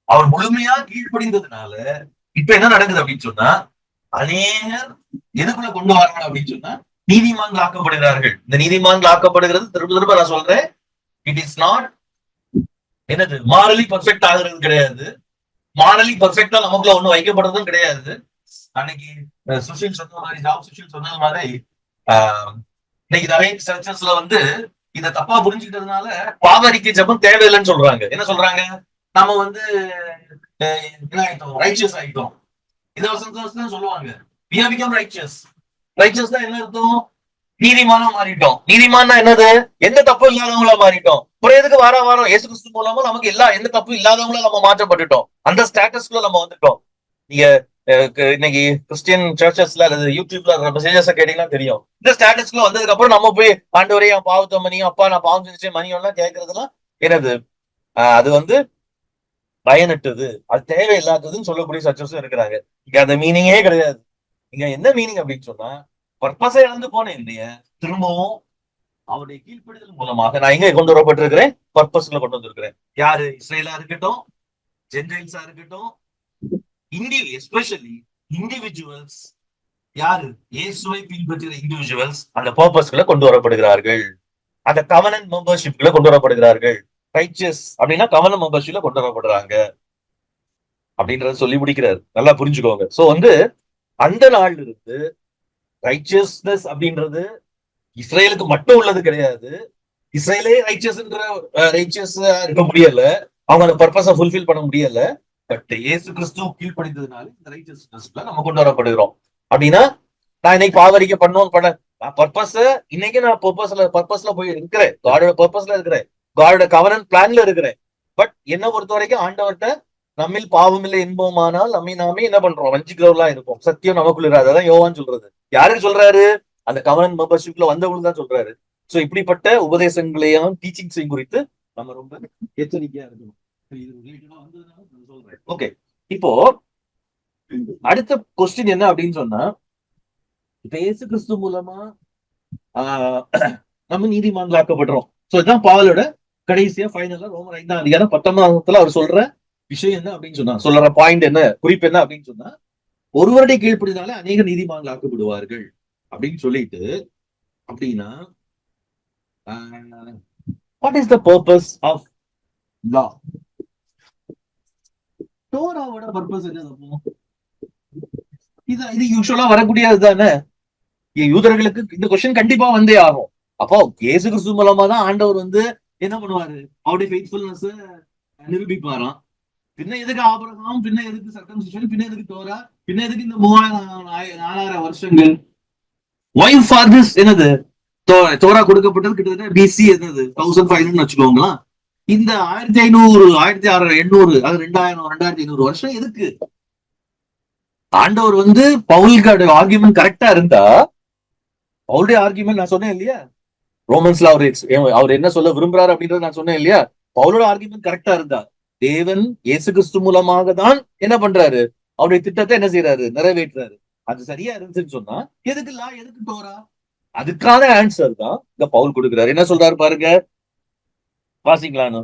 அவர் முழுமையா கீழ்ப்படிந்ததுனால இப்ப என்ன நடக்குது அப்படின்னு சொன்னா, அநேகர் எதுக்குள்ள கொண்டு வராங்க அப்படின்னு சொன்னா நீதிமான்கள் ஆக்கப்படுகிறார்கள். இந்த நீதிமான்கள் ஆக்கப்படுகிறது, திரும்ப திரும்ப நான் சொல்றேன், இட் இஸ் நாட் என்னது மாரலி பர்ஃபெக்ட் ஆகுறது கிடையாது. மாரலி பர்ஃபெக்டா நமக்குள்ள ஒண்ணும் வைக்கப்படுறதும் கிடையாது. அன்னைக்கு சுஷில் சொன்ன மாதிரி, ஜாப் சுஷில் சொன்னது மாதிரி, இன்னைக்கு நிறைய சர்ச்சஸ்ல வந்து இத தப்பா புரிஞ்சுக்கிட்டதுனால பாவரிக்கை ஜபம் தேவையில்லைன்னு சொல்றாங்க. என்ன சொல்றாங்க? நம்ம வந்து என்ன ஆயிட்டோம், ரைச்சியஸ் ஆயிட்டோம். இத வசனம் சொல்லுவாங்க, we have become righteous. Righteous தான் என்ன அர்த்தம்? நீதிமானா மாறிட்டோம். நீதிமானா என்னது? எந்த தப்பு இல்லாதவங்களா மாறிட்டோம். புரியதுக்கு வாரம் இயேசு கிறிஸ்து மூலமா நமக்கு எந்த தப்பு இல்லாதவங்களா நம்ம மாற்றப்பட்டுட்டோம். அந்த ஸ்டேட்டஸ்க்குள்ள நம்ம வந்துட்டோம். நீங்க இன்னைக்கு கிறிஸ்டியன் சர்ச்சஸ்ல அல்லது யூடியூப்ல மெசேஜஸ் கேட்டீங்கன்னா தெரியும். இந்த ஸ்டேட்டஸ்க்குள்ள வந்ததுக்கு அப்புறம் நம்ம போய் ஆண்டவரே என் பாவத்தை மணியும், அப்பா நான் பாவம் செஞ்சேன் மணியும் எல்லாம் கேட்கறதுலாம் என்னது, அது வந்து பயனட்டுது, அது தேவையில்லாததுன்னு சொல்லக்கூடிய சர்ச்சஸும் இருக்கிறாங்க. இங்க அந்த மீனிங்கே கிடையாது. இங்க என்ன மீனிங் அப்படின்னு சொன்னா, பர்பஸை இழந்து போனேன் இல்லையா, திரும்பவும் அவருடைய கீழ்ப்படிதல் மூலமாக நான் எங்க கொண்டு வரப்பட்டிருக்கிறேன்? பர்பஸ்ல கொண்டு வந்திருக்கிறேன். யாரு? இஸ்ரேலா இருக்கட்டும், ஜென்டைல்ஸா இருக்கட்டும், எஸ்பெஷலி இண்டிவிஜுவல்ஸ், யாரு இயேசுவை பின்பற்றுகிற இண்டிவிஜுவல்ஸ் அந்த பர்பஸ்களை கொண்டு வரப்படுகிறார்கள். அந்த கவர்னன்ட் மெம்பர்ஷிப்ல கொண்டு வரப்படுகிறார்கள். ரைச்சியஸ் அப்படின்னா கவர்னன்ட் மெம்பர்ஷிப்ல கொண்டு வரப்படுறாங்க அப்படின்றத சொல்லி முடிக்கிறார். நல்லா புரிஞ்சுக்கோங்க. சோ வந்து அந்த நாள்ல இருந்து ரைச்சியஸ்னஸ் அப்படின்றது இஸ்ரேலுக்கு மட்டும் உள்ளது கிடையாது. இஸ்ரேலே ரைச்சியஸ் இருக்க முடியல, அவங்க அந்த பர்பஸை ஃபுல்ஃபில் பண்ண முடியல. பட் இயேசு கிறிஸ்து கீழ்ப்படிந்ததுனால இந்த ரைச்சியஸ்னஸ்ல நம்ம கொண்டு வரப்படுகிறோம். அப்படின்னா நான் இன்னைக்கு பாவரிக்கை பண்ண நான் பர்பஸ் இன்னைக்கு நான் பர்பஸ்ல போய் இருக்கிறேன், காடோட பர்பஸ்ல இருக்கிறேன், காடோட கவர்னன்ட் பிளான்ல இருக்கிறேன். பட் என்ன பொறுத்த வரைக்கும் ஆண்டவர்கிட்ட நம்மில் பாவம் இல்லை என்போமானால் நம்மை நாமே என்ன பண்றோம், வஞ்சிக்கிறவர்களா இருப்போம், சத்தியம் நமக்குள்ள இராது. அதான் யோவான் சொல்றது. யாருக்கு சொல்றாரு? அந்த கவர்னன்ட் மெம்பர்ஷிப்ல வந்தவங்களுக்கு தான் சொல்றாரு. சோ இப்படிப்பட்ட உபதேசங்களையும் டீச்சிங்ஸையும் குறித்து நம்ம ரொம்ப எச்சரிக்கையா இருக்கணும். ஓகே, இப்போ அடுத்த கொஸ்டின் என்ன அப்படின்னு சொன்னா, இப்ப இயேசு கிறிஸ்து மூலமா நம்ம நீதிமான்களாக்கப்படுறோம். சோ இதுதான் பாவலோட கடைசியா ஃபைனலா ரோமர் 5ஆம் அதிகாரம் 19 அவர் சொல்ற விஷயம் என்ன அப்படின்னு சொன்னா, சொல்ற பாயிண்ட் என்ன, குறிப்பு என்ன அப்படின்னு சொன்னா, ஒருவருடைய கீழ்ப்படினாலே அநேக நீதிமான்களாக்கப்படுவார்கள் அப்படின்னு சொல்லிட்டு, அப்படின்னா what is the purpose of law? டோராவோட பர்பஸ் என்ன? இது யூஸ்வலா வரக்கூடியது தானே. யூதர்களுக்கு இந்த கொஸ்டின் கண்டிப்பா வந்தே ஆகும். அப்போ இயேசு கிறிஸ்து மூலமா தான் ஆண்டவர் என்ன பண்ணுவாரு, அவருடைய ஃபெய்த்ஃபுல்னஸ் நிரூபிப்பாராம். பின்ன எதுக்கு ஆபிரகாம், பின்ன எதுக்கு சர்க்கம்சிஷன், பின்ன எதுக்கு தோரா, பின்ன எதுக்கு இந்த 3000-4000 வருஷங்கள்? Why for this? என்னது தோரா கொடுக்கப்பட்டது கிட்டத்தட்ட பிசி 1500 வச்சுக்கோங்களா. இந்த 1500, 1600, 800, அது 2000, 2500 வருஷம் எதுக்கு? ஆண்டவர் பவுலுக்கு ஆர்கியூமெண்ட் கரெக்டா இருந்தா, அவருடைய ஆர்கியூமெண்ட் நான் சொன்னேன் இல்லையா, ரோமன்ஸ்ல அவர் என்ன சொல்ல விரும்புறாரு அப்படின்றத நான் சொன்னேன் இல்லையா, பவுலோட ஆர்கியூமெண்ட் கரெக்டா இருந்தா, தேவன் இயேசு கிறிஸ்து மூலமாக தான் என்ன பண்றாரு, அவருடைய திட்டத்தை என்ன செய்யறாரு, நிறைவேற்றுறாரு. அது சரியா இருந்துச்சுன்னு சொன்னா எதுக்கு லா, எதுக்கு தோரா? அதுக்கான ஆன்சர் தான் இந்த பவுல் கொடுக்கிறாரு. என்ன சொல்றாரு பாருங்க, வாசிக்கலான்னு.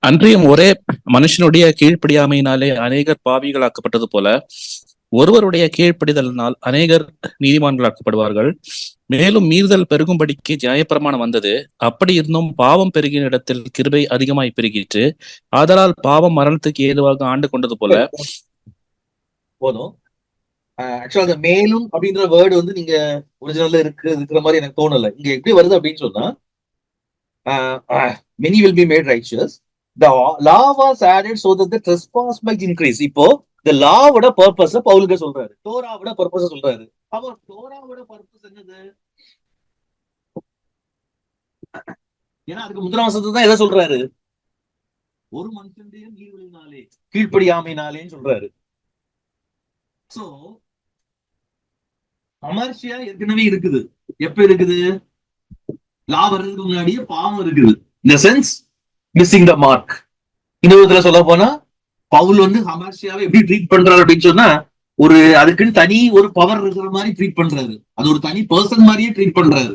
அன்றியும் ஒரே மனுஷனுடைய கீழ்ப்படியாமையினாலே அநேகர் பாவிகளாக்கப்பட்டது போல ஒருவருடைய கீழ்ப்படிதலினால் அநேகர் நீதிமான்களாக்கப்படுவார்கள். மேலும் மீறுதல் பெருகும்படிக்கு நியாயப்பிரமாணம் வந்தது. அப்படி இருந்தும் பாவம் பெருகின இடத்தில் கிருபை அதிகமாய் பெருகிற்று. ஆதலால் பாவம் மரணத்துக்கு ஏதுவாக ஆண்டு கொண்டது போல. போதும். ஆக்சுவலா அந்த மேலும் அப்படின்ற வேர்டு நீங்க ஒரிஜினல்ல இருக்கிற மாதிரி எனக்கு தோணல. இங்க எப்படி வருது அப்படின்னு சொன்னா, many will be made righteous. The law was added so that the trespass might increase. இப்போ the lawவோட பர்பஸ் பவுலுக்கு சொல்றாரு, தோராவோட பர்பஸ் சொல்றாரு. அப்போ தோராவோட பர்பஸ் என்னது? ஏன்னா அதுக்கு முதலாம் வசனத்தை தான் எதை சொல்றாரு, ஒரு மனுஷனுடைய நீர்வழினாலே, கீழ்ப்படியாமையினாலேன்னு சொல்றாரு. சோ அமர்ஷியா ஏற்கனவே இருக்குது. எப்ப இருக்குது? லா வர்றதுக்கு முன்னாடியே பாவம் இருக்குது. இந்த சென்ஸ் மிஸ்ஸிங் த மார்க். இந்த விதத்துல சொல்ல போனா பவுல் அமர்ஷியாவை எப்படி ட்ரீட் பண்றாரு அப்படின்னு சொன்னா, அதுக்குன்னு தனி ஒரு பவர் இருக்கிற மாதிரி ட்ரீட் பண்றாரு. அது ஒரு தனி பர்சன் மாதிரியே ட்ரீட் பண்றாரு.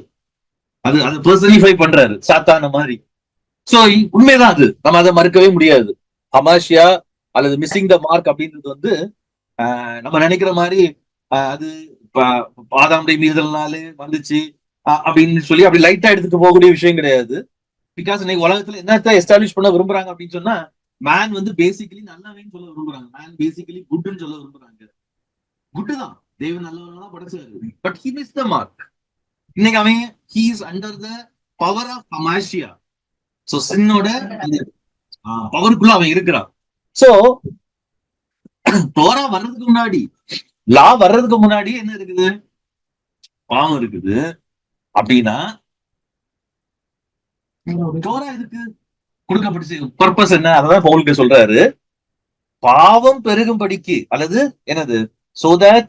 அது பர்சனிஃபை பண்றாரு, சாத்தான மாதிரி. சோ உண்மைதான், அது நம்ம அதை மறுக்கவே முடியாது. அமாஷியா அல்லது மிஸ்ஸிங் த மார்க் அப்படின்றது நம்ம நினைக்கிற மாதிரி அது ஆதாமுடைய மீறுதல்னாலே வந்துச்சு அப்படின்னு சொல்லி அப்படி லைட்டா எடுத்துட்டு போகக்கூடிய விஷயம் கிடையாது. பிகாஸ் இன்னைக்கு உலகத்துல என்னத்தை எஸ்டாப்ளிஷ் பண்ண விரும்புறாங்க அப்படின்னு சொன்னா, மேன் பேசிக்கலி நல்லவன்னு சொல்ல விரும்புறாங்க, மேன் பேசிக்கலி குட்னு சொல்ல விரும்புறாங்க. குட் தான், தேவன் நல்லவனா தான் படைச்சாரு. But he miss the mark. இன்னைக்கு அவன் he is under the power of அமாஷியா. சோ சின்னோட பவருக்குள்ள அவன் இருக்கிறான். சோ தோரா வர்றதுக்கு முன்னாடி, லா வர்றதுக்கு முன்னாடி என்ன இருக்குது? பாவம் இருக்குது. அப்படின்னா தோரா எதுக்கு கொடுக்கப்பட்டுச்சு? பர்பஸ் என்ன? அதான் பவுலுக்கு சொல்றாரு, பாவம் பெருகும்படிக்கு, அல்லது என்னது, so that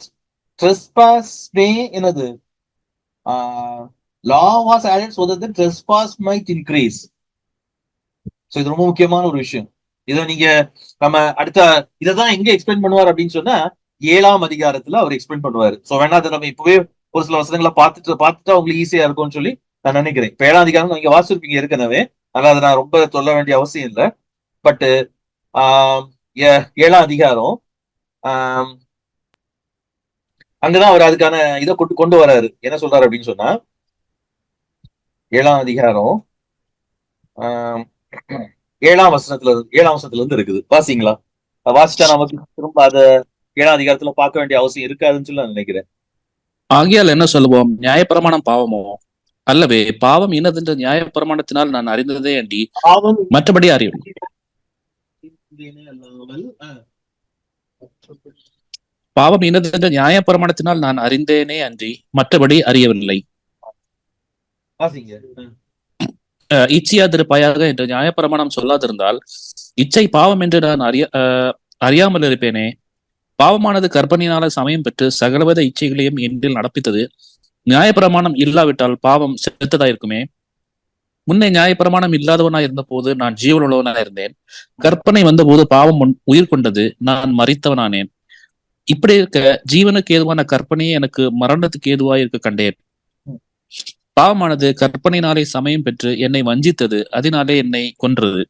trespass may என்னது, law was added so that the trespass might increase. So இது ரொம்ப முக்கியமான ஒரு விஷயம். இதை நீங்க நம்ம அடுத்த இதான் எங்க எக்ஸ்பிளைன் பண்ணுவார் அப்படின்னு சொன்னா, 7ஆம் அதிகாரத்துல அவர் எக்ஸ்பிளைன் பண்ணுவாரு. சோ வேணா அதை நம்ம இப்பவே ஒரு சில வசனங்களை பார்த்துட்டா உங்களுக்கு ஈஸியா இருக்கும்னு சொல்லி நான் நினைக்கிறேன். இப்ப 7ஆம் அதிகாரம் நீங்க வாசிச்சிருப்பீங்க ஏற்கனவே, அதனால அதை நான் ரொம்ப சொல்ல வேண்டிய அவசியம் இல்லை. பட் 7ஆம் அதிகாரம் அங்கதான் அவர் அதுக்கான இதை கொண்டு வராரு. என்ன சொல்றாரு அப்படின்னு சொன்னா, 7ஆம் அதிகாரம் 7ஆம் வசனத்துல இருந்து இருக்குது. வாசிங்களா? வாசிச்சா நமக்கு திரும்ப அதை 7ஆம் அதிகாரத்துல பார்க்க வேண்டிய அவசியம் இருக்காதுன்னு சொல்லி நான் நினைக்கிறேன். ஆகியால் என்ன சொல்லுவோம்? நியாயப்பிரமாணம் பாவமோ? அல்லவே பாவம் இன்னதென்று நியாயப்பிரமாணத்தினால் நான் அறிந்ததே அண்டி மற்றபடி அறியும். பாவம் இன்னதென்று நியாயப்பிரமாணத்தினால் நான் அறிந்தேனே அன்றி மற்றபடி அறியவில்லை. வாசிங்க. இச்சையா திருப்பாயாக என்று நியாயப்பிரமாணம் சொல்லாதிருந்தால் இச்சை பாவம் என்று நான் அறியாமல் இருப்பேனே. பாவமானது கற்பனையினால சமயம் பெற்று சகலவித இச்சைகளையும் என்னில் நடப்பித்தது. நியாயப்பிரமாணம் இல்லாவிட்டால் பாவம் செத்ததாயிருக்குமே. முன்னே நியாயப்பிரமாணம் இல்லாதவனாய் இருந்த போது நான் ஜீவனுள்ளவனாய் இருந்தேன். கற்பனை வந்தபோது பாவம் உயிர் கொண்டது, நான் மரித்தவனானேன். இப்படி இருக்க ஜீவனுக்கு ஏதுவான கற்பனையே எனக்கு மரணத்துக்கு ஏதுவாய் இருக்க கண்டேன். பாவமானது கற்பனையினாலே சமயம் பெற்று என்னை வஞ்சித்தது, அதனாலே என்னை கொன்றது.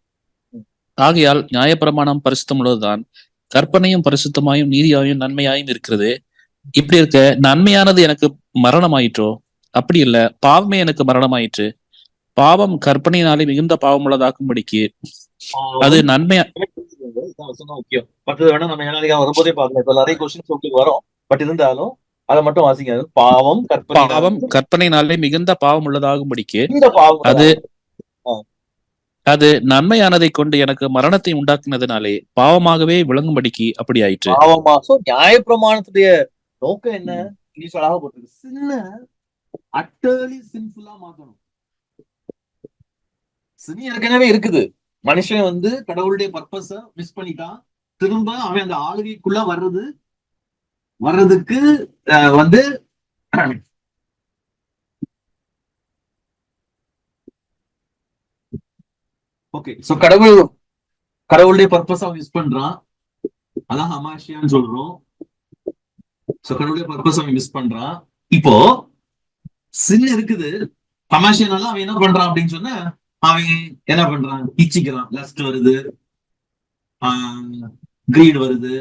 ஆகையால் நியாயப்பிரமாணம் பரிசுத்தம் உள்ளதுதான், கற்பனையும் பரிசுத்தமாயும் நீதியாயும் நன்மையாயும் இருக்கிறது. இப்படி இருக்க நன்மையானது எனக்கு மரணமாயிற்றோ? அப்படி இல்ல, பாவமே எனக்கு மரணமாயிற்று. பாவம் கற்பனையினாலே மிகுந்த பாவம் உள்ளதாக்கும்படிக்கு அது நன்மையா முக்கியம். மற்றது வேணா நம்ம ஏனாதிகாரம் வரும்போதே பார்க்கலாம். இப்ப நிறைய கொஸ்டின்ஸ் உங்களுக்கு வரும், பட் இருந்தாலும் அதை மட்டும் வாசிங்க. பாவம் கற்பனையினாலே மிகுந்த பாவம் உள்ளதாகும்படிக்கு இந்த பாவம் அது நன்மையானதை கொண்டு எனக்கு மரணத்தை உண்டாக்குனதுனாலே பாவமாகவே விளங்கும்படிக்கு அப்படி ஆயிற்று. பாவமா? சோ நியாயப்பிரமாணத்துடைய நோக்கம் என்ன? இங்கிலீஷ் அழகா போட்டிருக்கு, சின்ன அட்டர்லி சின்ஃபுல்லா மாத்தணும். சின் ஏற்கனவே இருக்குது. மனுஷன் வந்து கடவுளுடைய பர்பஸ மிஸ் பண்ணிட்டான். திரும்ப அவன் அந்த ஆளுகைக்குள்ள வர்றதுக்கு வந்து ஓகே. சோ கடவுளுடைய பர்பஸ அவன் மிஸ் பண்றான். அதான் ஹமாஷியான்னு சொல்றோம். சோ கடவுளுடைய பர்பஸ் அவன் மிஸ் பண்றான். இப்போ சின் இருக்குது. ஹமாஷியனால அவன் என்ன பண்றான் அப்படின்னு சொன்னா, அவன் என்ன பண்றான்? இச்சிக்கிறான். லஸ்ட் வருது, கிரீட் வருது,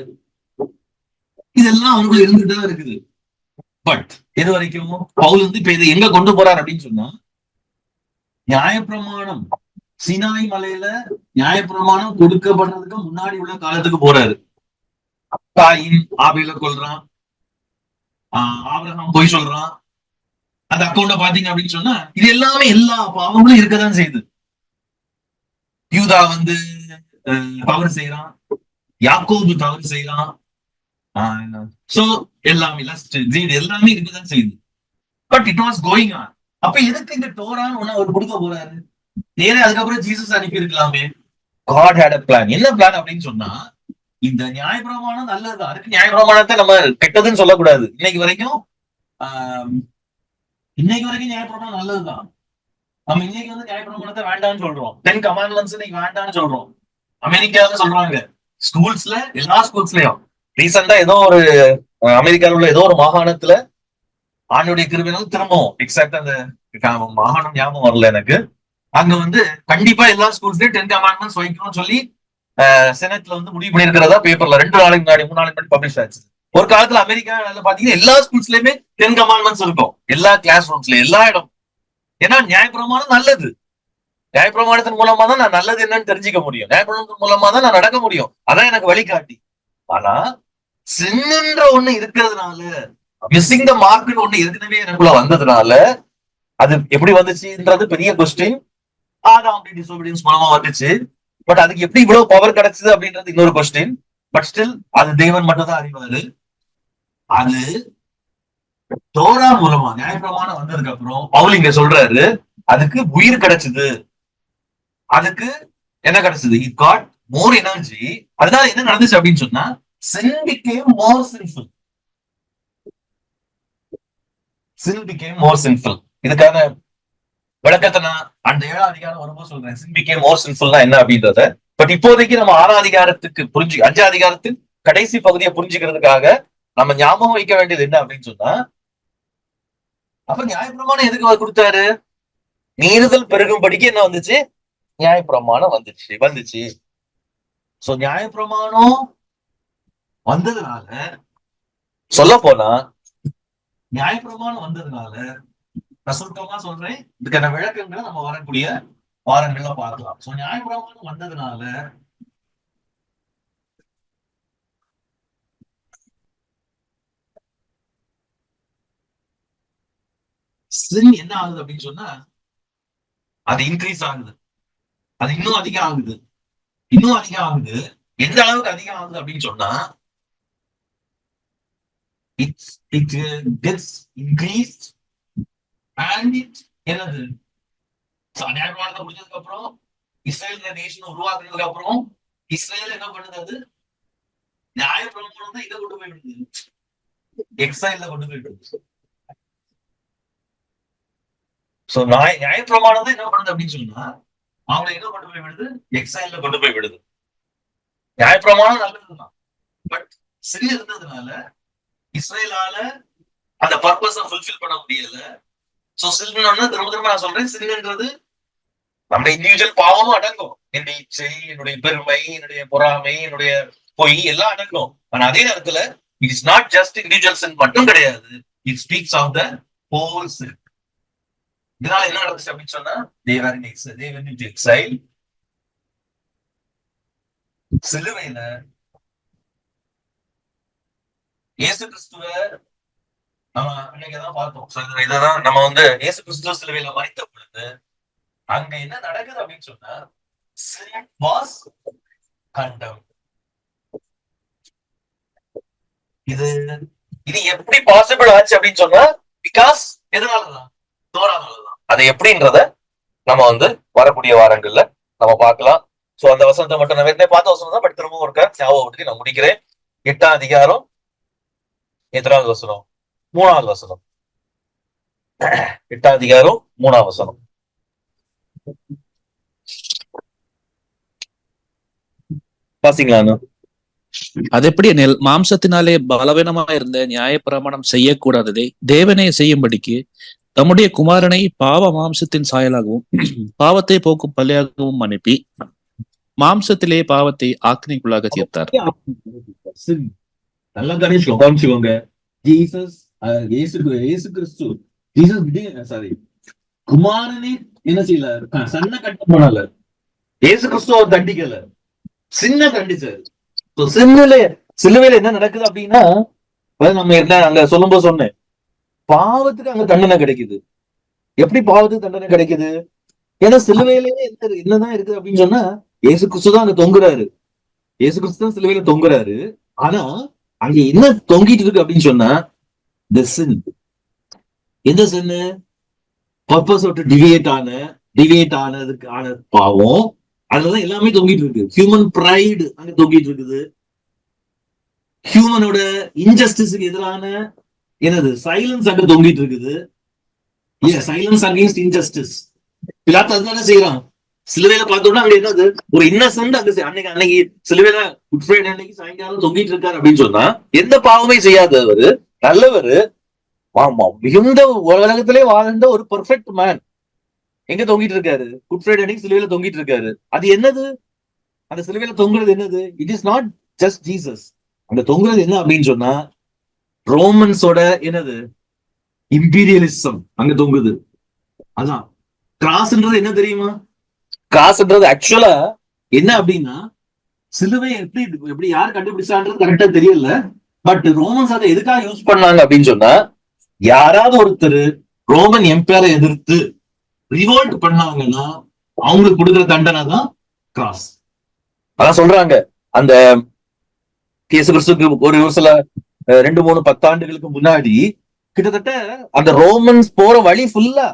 இதெல்லாம் அவனுக்குள்ள இருந்துட்டுதான் இருக்குது. பட் எது வரைக்கும் பவுல் வந்து இப்ப இதை எங்க கொண்டு போறார் அப்படின்னு சொன்னா, நியாயப்பிரமாணம் சீனாய் மலையில நியாயப்பிரமாணம் கொடுக்கப்படுறதுக்கு முன்னாடி உள்ள காலத்துக்கு போறாரு. காயின் ஆபேல கொல்றான், ஆபிரகாம் போய் சொல்றான். அந்த அக்கௌண்ட பாத்தீங்க அப்படின்னு சொன்னா இது எல்லாமே எல்லா பாவங்களும் இருக்கதான் செய்யுது. யூதா வந்து தவறு செய்யறான், யாக்கோபு தவறு செய்யறான். சோ எல்லாமே எல்லாமே இருக்கதான் செய்யுது. But it was going on. அப்ப எதுக்கு இந்த டோரான்னு ஒண்ணு அவர் கொடுக்க போறாரு? நேரே அதுக்கப்புறம் ஜீசஸ் அனுப்பி இருக்கலாமே. God had a plan. என்ன பிளான் அப்படின்னு சொன்னா, இந்த நியாயப்பிரமாணம் நல்லது. அதுக்கு நியாயப்பிரமாணத்தை நம்ம கெட்டதுன்னு சொல்லக்கூடாது. இன்னைக்கு வரைக்கும் நியாயப்பிரமாணம் நல்லதுதான். நம்ம இன்னைக்கு வந்து நியாயப்பிரமாணத்தை வேண்டாம்னு சொல்றோம். 10 கமாண்ட்மெண்ட்ஸ் இன்னைக்கு வேண்டாம்னு சொல்றோம். அமெரிக்கால சொல்றாங்க ஸ்கூல்ஸ்ல, எல்லா ஸ்கூல்ஸ்லயும். ரீசெண்டா ஏதோ ஒரு அமெரிக்காவில் உள்ள ஏதோ ஒரு மாகாணத்துல ஆண்டுடைய கிருபினால் திரும்பவும் எக்ஸாக்ட் அந்த மாகாணம் ஞாபகம் வரல எனக்கு. அங்க வந்து கண்டிப்பா எல்லா ஸ்கூல்ஸ்லயும் 10 கமாண்ட்மெண்ட்ஸ் வைக்கணும்னு சொல்லி செனட்ல வந்து முடிவு பண்ணிருக்கிறதா பேப்பர்ல 2 நாளைக்கு முன்னாடி 3 நாளைக்கு முன்னாடி பப்ளிஷ் ஆச்சு. ஒரு காலத்துல அமெரிக்கால பாத்தீங்கன்னா எல்லா ஸ்கூல்ஸ்லயுமே 10 கமாண்ட்மெண்ட்ஸ் இருக்கும், எல்லா கிளாஸ் ரூம்ஸ்ல, எல்லா இடம். ஏன்னா நியாயப்பிரமாணம் நல்லது. நியாயப்பிரமாணத்தின் மூலமா தான் நான் நல்லது என்னன்னு தெரிஞ்சுக்க முடியும். நியாயப்பிரமாணத்தின் மூலமா தான் நான் நடக்க முடியும். அதான் எனக்கு வழிகாட்டி. ஆனா சின்ன்ற ஒண்ணு இருக்கிறதுனால, மிஸ்ஸிங் த மார்க்னு ஒண்ணு ஏற்கனவே எனக்குள்ள வந்ததுனால, அது எப்படி வந்துச்சுன்றது பெரிய கொஸ்டின். ஆதாம் டிசோபீடியன்ஸ் மூலமா வந்துச்சு. பட் அதுக்கு எப்படி இவ்வளவு பவர் கிடைச்சது அப்படின்றது இன்னொரு கொஸ்டின். பட் ஸ்டில் அது தேவன் மட்டும் தான் அறிவாரு. அது தோரா மூலமா நியாயப்பிரமாணம் வந்ததுக்கு அப்புறம் பவுல் இங்க சொல்றாரு, அதுக்கு உயிர் கிடைச்சது. அதுக்கு என்ன கிடைச்சது? It got more energy. அதனால என்ன நடந்துச்சு அப்படின்னு சொன்னா, sin became more sinful. sin became more sinful. இதுக்கான விளக்கத்தை நான் அந்த 7ஆம் அதிகாரம் வரும்போது சொல்றேன். sin became more sinful என்ன அப்படின்றத. பட் இப்போதைக்கு நம்ம 6ஆம் அதிகாரத்துக்கு 5ஆம் அதிகாரத்தின் கடைசி பகுதியை புரிஞ்சுக்கிறதுக்காக நம்ம ஞாபகம் வைக்க வேண்டியது என்ன அப்படின்னு சொன்னா, அப்ப நியாயப்பிரமாணம் எதுக்கு அவர் கொடுத்தாரு? மீறுதல் பெருகும்படிக்கு என்ன வந்துச்சு? நியாயப்பிரமாணம் வந்துச்சு. சோ நியாயப்பிரமாணம் வந்ததுனால, சொல்ல போனா நியாயப்பிரமாணம் வந்ததுனால, நான் சுருக்கமா சொல்றேன், இதுக்கான விளக்கங்களை நம்ம வரக்கூடிய வாரங்கள்ல பார்க்கலாம். சோ நியாயப்பிரமாணம் வந்ததுனால சின் என்ன ஆகுது அப்படின்னு சொன்னா, அது இன்க்ரீஸ் ஆகுது. அது இன்னும் அதிகம் ஆகுது. எந்த அளவுக்கு அதிகம் ஆகுது அப்படின்னு சொன்னா, it gets increased and it என்னது நியாயப்பிரமாணத்தை முடிஞ்சதுக்கு அப்புறம் இஸ்ரேல் நேஷன் உருவாக்குனதுக்கு அப்புறம் இஸ்ரேல் என்ன பண்ணுது? அது நியாயப்பிரமாணம் தான் இதை கொண்டு போய் விடுது, எக்ஸைல்ல கொண்டு போய் விடுது. சோ நியாயப்பிரமாணம் தான் என்ன பண்ணுது அப்படின்னு சொன்னா அவங்களை என்ன கொண்டு போய் விடுது? எக்ஸைல்ல கொண்டு போய் விடுது. நியாயப்பிரமாணம் நல்லதுதான், பட் சிறு இருந்ததுனால இஸ்ரேலால அந்த பர்பஸை ஃபுல்ஃபில் பண்ண முடியல. சோ சில்லுன்னு திரும்ப திரும்ப நான் சொல்றேன், சில்லுன்றது நம்ம இண்டிவிஜுவல் பாவமும் அடங்கும். என்னுடைய இச்சை, என்னுடைய பெருமை, என்னுடைய பொறாமை, என்னுடைய பொய் எல்லாம் அடங்கும். ஆனா அதே நேரத்துல it is not just individual sin மட்டும் கிடையாது, it speaks of the whole sin. இதனால என்ன நடந்துச்சு அப்படின்னு சொன்னா they went into exile. சிலுவையில இயேசு கிறிஸ்துவ நம்ம அன்னைக்குதான் பார்த்தோம். இததான் நம்ம இயேசு கிறிஸ்துவ சிலுவையில மரித்த பொழுது அங்க என்ன நடக்குது அப்படின்னு சொன்னா sin was condemned. இது எப்படி பாசிபிள் ஆச்சு அப்படின்னு சொன்னா பிகாஸ் எதனாலதான்? தோரானாலதான். அது எப்படின்றத நம்ம வரக்கூடிய வாரங்கள்ல நம்ம பார்க்கலாம். சோ அந்த வசனத்தை மட்டும் நான் வேணே பார்த்த வசனம் தான், பட் திரும்பவும் ஒரு ஞாபகப்படுத்தி நான் முடிக்கிறேன். 8ஆம் அதிகாரம் எத்தனாவது வசனம்? 3வது வசனம். 8ஆம் அதிகாரம் 3ஆம் வசனம். பாத்தீங்களா? அது எப்படி எனில், மாம்சத்தினாலே பலவீனமா இருந்த நியாயப்பிரமாணம் செய்யக்கூடாததை தேவனே செய்யும்படிக்கு தம்முடைய குமாரனை பாவ மாம்சத்தின் சாயலாகவும் பாவத்தை போக்கும் பலியாகவும் அனுப்பி மாம்சத்திலே பாவத்தை ஆக்கினைக்குள்ளாக தீர்த்தார். நல்லா கவனிச்சுக்கோங்க. குமாரனே என்ன செய்யல? சன்ன கட்டம் பண்ணல. இயேசு கிறிஸ்து அவர் தண்டிக்கல, சின்ன தண்டிச்சாரு. சிலுவையில என்ன நடக்குது அப்படின்னா, நம்ம என்ன அங்க சொல்லும் போது சொன்னேன், பாவத்துக்கு அங்க தண்டனை கிடைக்குது. எப்படி பாவத்துக்கு தண்டனை கிடைக்குது? ஏன்னா சிலுவையிலேயே என்னதான் இருக்குது அப்படின்னு சொன்னா இயேசு கிறிஸ்து தான் அங்க தொங்குறாரு. இயேசு கிறிஸ்து தான் சிலுவையில தொங்குறாரு. ஆனா அங்க என்ன தொங்கிட்டு இருக்கு அப்படின்னு சொன்னா the sin. எந்த சின்னு? பர்பஸ் விட்டு டிவியேட் ஆனதுக்கான பாவம். அதுலதான் எல்லாமே தொங்கிட்டு இருக்கு. ஹியூமன் பிரைடு அங்க தொங்கிட்டு இருக்குது. ஹியூமனோட இன்ஜஸ்டிஸுக்கு எதிரான என்னது? சைலன்ஸ் அங்க தொங்கிட்டு இருக்குது. Silence against injustice. பிலாத்து அதுதானே செய்யறான். சிலுவையில பார்த்தோம்னா அங்க என்னது? ஒரு இன்னசென்ட் அன்னைக்கு சிலுவையில குட் ஃப்ரைடே அன்னைக்கு சாயங்காலம் தொங்கிட்டு இருக்காரு அப்படின்னு சொன்னா எந்த பாவமே செய்யாதவர், நல்லவர், மிகுந்த உலகத்திலே வாழ்ந்த ஒரு பெர்ஃபெக்ட் மேன் எங்க தொங்கிட்டு இருக்காரு? குட் ஃப்ரைடே அன்னைக்கு சிலுவையில தொங்கிட்டு இருக்காரு. அது என்னது? அந்த சிலுவையில தொங்குறது என்னது? It is not just Jesus. அந்த தொங்குறது என்ன அப்படின்னு சொன்னா ரோமன்ஸோட என்னது? இம்பீரியலிசம் அங்க தொங்குது. அதான் கிராஸ்ன்றது என்ன தெரியுமா? கிராஸ்ன்றது ஆக்சுவலா என்ன அப்படின்னா சிலுவை எப்படி யார் கண்டுபிடிச்சான்றது கரெக்டா தெரியல. பட் ரோமன்ஸ் அதை எதுக்காக யூஸ் பண்ணாங்க அப்படின்னு சொன்னா யாராவது ஒருத்தர் ரோமன் எம்பையரை எதிர்த்து ரிவோல்ட் பண்ணாங்கன்னா அவங்களுக்கு கொடுக்குற தண்டனை தான் கிராஸ். அதான் சொல்றாங்க. அந்த இயேசு கிறிஸ்துவுக்கு ஒரு சில 2-3 10 ஆண்டுகளுக்கு முன்னாடி கிட்டத்தட்ட அந்த ரோமன்ஸ் போற வழி ஃபுல்லா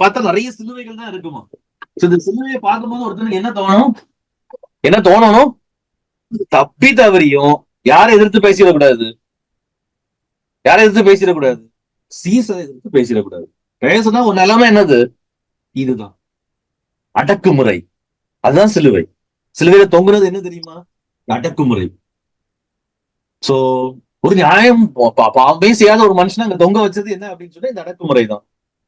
பார்த்தா நிறைய சிலுவைகள் தான் இருக்குமா. இந்த சிலுவையை பார்க்கும்போது ஒருத்தனுக்கு என்ன தோணணும்? தப்பி தவறியும் யாரை எதிர்த்து பேசிடக்கூடாது, சீசரை எதிர்த்து பேசிடக்கூடாது. பேசுனா ஒரு நிலைமை என்னது? இதுதான் அடக்குமுறை. அதுதான் சிலுவை. சிலுவையில தொங்குறது என்ன தெரியுமா? அடக்குமுறை. சோ ஒரு நியாயம் பாவமே செய்யாத ஒரு மனுஷன் அங்க தொங்க வச்சது என்ன அப்படின்னு சொன்னா இந்த அடக்குமுறை தான்.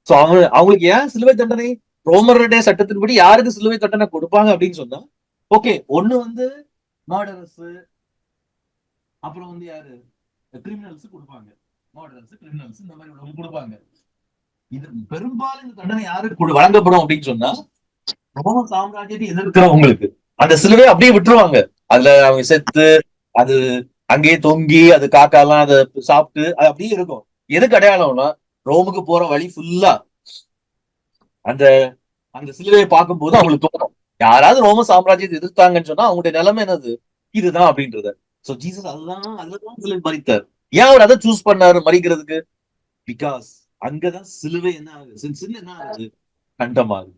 சோ அவங்களுக்கு ஏன் சிலுவை தண்டனை? ரோமருடைய சட்டத்தின்படி யாருக்கு சிலுவை தண்டனை கொடுப்பாங்க அப்படின்னு சொன்னா ஓகே, ஒண்ணு மர்டரர்ஸ், அப்புறம் யாரு? கிரிமினல்ஸ் கொடுப்பாங்க. மர்டரர்ஸ், கிரிமினல்ஸ் இந்த மாதிரி கொடுப்பாங்க. இது பெரும்பாலும் இந்த தண்டனை யாருக்கு வழங்கப்படும் அப்படின்னு சொன்னா ரோம சாம்ராஜ்யத்தை எதிர்க்கிறவங்களுக்கு. அந்த சிலுவை அப்படியே விட்டுருவாங்க. அதுல அவங்க செத்து அது அங்கேயே தொங்கி அது காக்காலாம் அதை சாப்பிட்டு அது அப்படியே இருக்கும். எதுக்கு அடையாளம்னா ரோமுக்கு போற வழி ஃபுல்லா அந்த அந்த சிலுவையை பார்க்கும் போது அவங்களுக்கு தோணும் யாராவது ரோம சாம்ராஜ்யத்தை எதிர்த்தாங்கன்னு சொன்னா அவங்களுடைய நிலைமை என்னது? இதுதான் அப்படின்றத. சோ ஜீசஸ் அதுதான் சிலுவை மரித்தார். ஏன் அவர் அதை சூஸ் பண்ணாரு மறிக்கிறதுக்கு? பிகாஸ் அங்கதான் சிலுவை என்ன ஆகுது, சின்ன என்ன ஆகுது, கண்டமாகுது.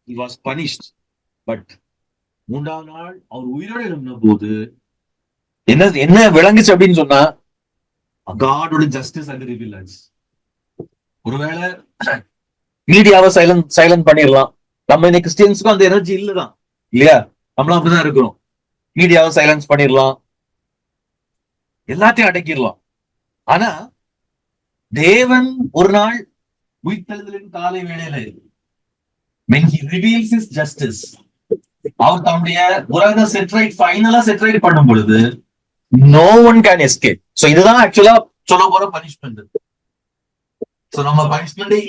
He was punished. பட் 3ஆம் நாள் அவர் உயிரோடு எழுந்த போது என்ன என்ன விளங்குச்சு அப்படின்னு சொன்னா, காடோட ஜஸ்டிஸ் அண்ட் ரிவிலன்ஸ். ஒருவேளை மீடியாவை சைலண்ட் பண்ணிடலாம். நம்ம இன்னைக்கு கிறிஸ்டியன்ஸுக்கும் அந்த எனர்ஜி இல்லதான் இல்லையா? நம்மளும் அப்படிதான் இருக்கிறோம். மீடியாவை சைலன்ஸ் பண்ணிடலாம், எல்லாத்தையும் அடக்கிடலாம். ஆனா தேவன் ஒரு நாள் உயிர்த்தெழுதலின் காலை வேளையில when he reveals his justice, அவர் தம்முடைய உலக செட்ரைட் ஃபைனலா செட்ரைட் பண்ணும் பொழுது no one can escape. So இதுதான் ஆக்சுவலா சொல்ல போற பனிஷ்மெண்ட். சோ நம்ம பனிஷ்மெண்டே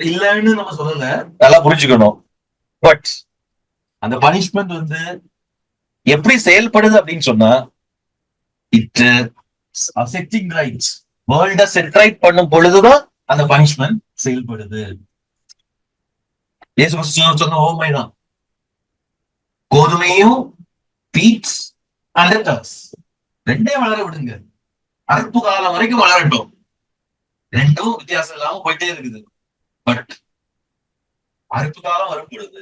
இல்லன்னு நம்ம சொல்லல, நல்லா புரிஞ்சுக்கணும். பட் அந்த பனிஷ்மெண்ட் வந்து எப்படி செயல்படுது அப்படின்னு சொன்னா, இட் அஃபெக்டிங் ரைட்ஸ். வேர்ல்ட செட்ரைட் பண்ணும் பொழுதுதான் அந்த பனிஷ்மெண்ட் செயல்படுது. சொன்ன ஓமைதான், கோதுமையும் பீட்ஸ் அண்ட் டர்ஸ் ரெண்டே வளர விடுங்க, அறுப்பு காலம் வரைக்கும் வளரட்டும். ரெண்டும் வித்தியாசம் இல்லாம போயிட்டே இருக்குது. பட் அறுப்பு காலம் வரும் பொழுது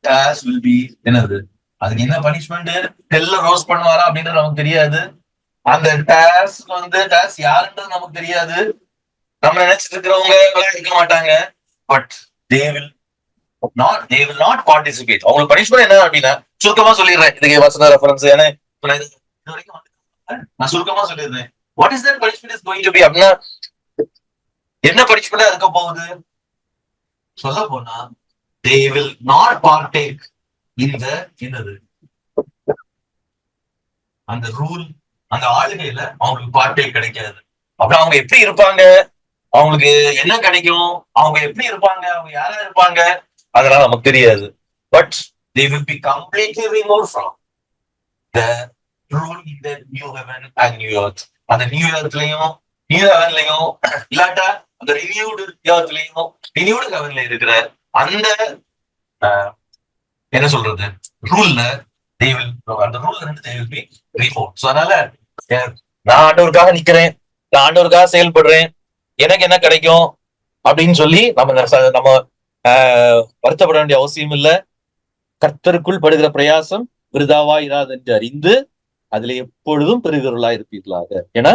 டேஸ் வில் பி என்னது, அதுக்கு என்ன பனிஷ்மெண்ட், ஹெல்ல ரோஸ் பண்ணுவாரா அப்படின்றது நமக்கு தெரியாது. அந்த டேஸ் வந்து டேஸ் யாருன்றது நமக்கு தெரியாது. நம்ம நினைச்சிட்டு இருக்கிறவங்க இருக்க மாட்டாங்க. But they will not participate. அவங்களுக்கு பனிஷ்மெண்ட் என்ன அப்படின்னா, சுருக்கமா சொல்லிடுறேன், இதுக்கு வசன ரெஃபரன்ஸ் நான் சுருக்கமா சொல்லிடுறேன். What is that punishment is going to be அப்படின்னா, என்ன பனிஷ்மெண்ட் இருக்க போகுது சொல்ல போனா, they will not partake in the என்னது அந்த ரூல், அந்த ஆளுகையில அவங்களுக்கு பார்ட்டேக் கிடைக்காது. அப்புறம் அவங்க எப்படி இருப்பாங்க, அவங்களுக்கு என்ன கிடைக்கும், அவங்க எப்படி இருப்பாங்க, அவங்க யாரா இருப்பாங்க, அதெல்லாம் நமக்கு தெரியாது. But they will be completely removed from the rule in the new heaven and new earth. அந்த நியூ எர்த்லயும் நியூ ஹெவன்லயும் இல்லாட்டா அந்த ரினியூடு எர்த்லயும் ரினியூடு ஹெவன்ல இருக்கிற அந்த என்ன சொல்றது ரூல்ல அந்த ரூல்ல இருந்து they will be removed. So அதனால நான் ஆண்டவருக்காக நிக்கிறேன், நான் ஆண்டவருக்காக செயல்படுறேன், எனக்கு என்ன கிடைக்கும் அப்படின்னு சொல்லி நம்ம வருத்தப்பட வேண்டிய அவசியம் இல்ல. கர்த்தருக்குள் படுகிற பிரயாசம் விருதாவா இராது என்று அறிந்து அதுல எப்பொழுதும் பெறுகிறவர்களா இருப்பீர்களாக. ஏன்னா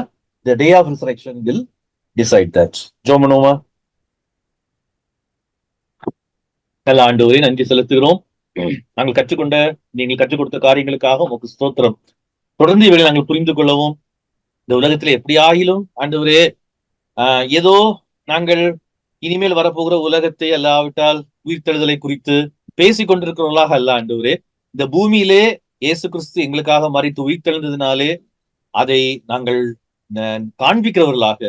the day of resurrection will decide that. ஜோமனோமா, நல்ல ஆண்டவரே நன்றி செலுத்துகிறோம். நாங்கள் கற்றுக்கொண்ட, நீங்கள் கற்றுக் கொடுத்த காரியங்களுக்காக உங்களுக்கு ஸ்தோத்திரம். தொடர்ந்து இவர்களை நாங்கள் புரிந்து கொள்ளவும், இந்த உலகத்துல எப்படி ஆகிலும் ஆண்டவரே ஏதோ நாங்கள் இனிமேல் வரப்போகிற உலகத்தை அல்லாவிட்டால் உயிர்த்தெழுதலை குறித்து பேசிக் கொண்டிருக்கிறவர்களாக அல்ல ஆண்டவரே. இந்த பூமியிலே இயேசு கிறிஸ்து எங்களுக்காக மரித்து உயிர்த்தெழுந்ததினாலே அதை நாங்கள் காண்பிக்கிறவர்களாக,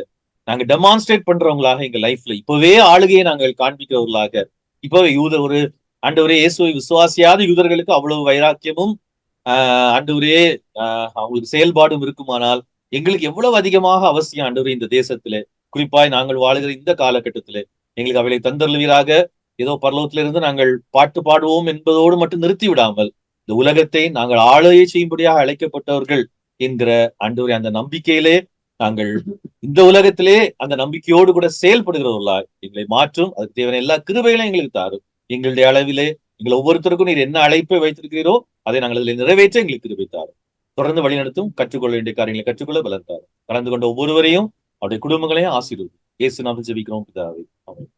நாங்கள் டெமான்ஸ்ட்ரேட் பண்றவங்களாக எங்க லைஃப்ல இப்பவே ஆளுகையை நாங்கள் காண்பிக்கிறவர்களாக, இப்பவே ஒரு ஆண்டவரே இயேசுவை விசுவாசியாத யூதர்களுக்கு அவ்வளவு வைராக்கியமும் ஆண்டவரே அவங்களுக்கு செயல்பாடும் இருக்குமானால் எங்களுக்கு எவ்வளவு அதிகமாக அவசியம் ஆண்டவரே இந்த தேசத்துல, குறிப்பாய் நாங்கள் வாழுகிற இந்த காலகட்டத்திலே எங்களுக்கு அவளை தந்தருவீராக. ஏதோ பரலோகத்திலிருந்து நாங்கள் பாட்டு பாடுவோம் என்பதோடு மட்டும் நிறுத்தி விடாமல், இந்த உலகத்தை நாங்கள் ஆளுகை செய்யும்படியாக அழைக்கப்பட்டவர்கள் என்கிற ஆண்டவரே அந்த நம்பிக்கையிலே நாங்கள் இந்த உலகத்திலே அந்த நம்பிக்கையோடு கூட செயல்படுகிறவர்களா எங்களை மாற்றும். அதுக்கு தேவையான எல்லா கிருபைகளையும் எங்களுக்கு தாரும். எங்களுடைய அளவிலே எங்கள் ஒவ்வொருத்தருக்கும் நீர் என்ன அழைப்பை வைத்திருக்கிறீரோ அதை நாங்கள் அதில் நிறைவேற்ற எங்களுக்கு கிருபை தாரும். தொடர்ந்து வழிநடத்தும், கற்றுக்கொள்ள வேண்டிய காரியங்களை கற்றுக்கொள்ள வளர்த்தாரு. கலந்து கொண்ட ஒவ்வொருவரையும் அவருடைய குடும்பங்களையும் ஆசீர்வதியும். இயேசு நாமத்தில் ஜெபிக்கிறோம் பிதாவே, ஆமென்.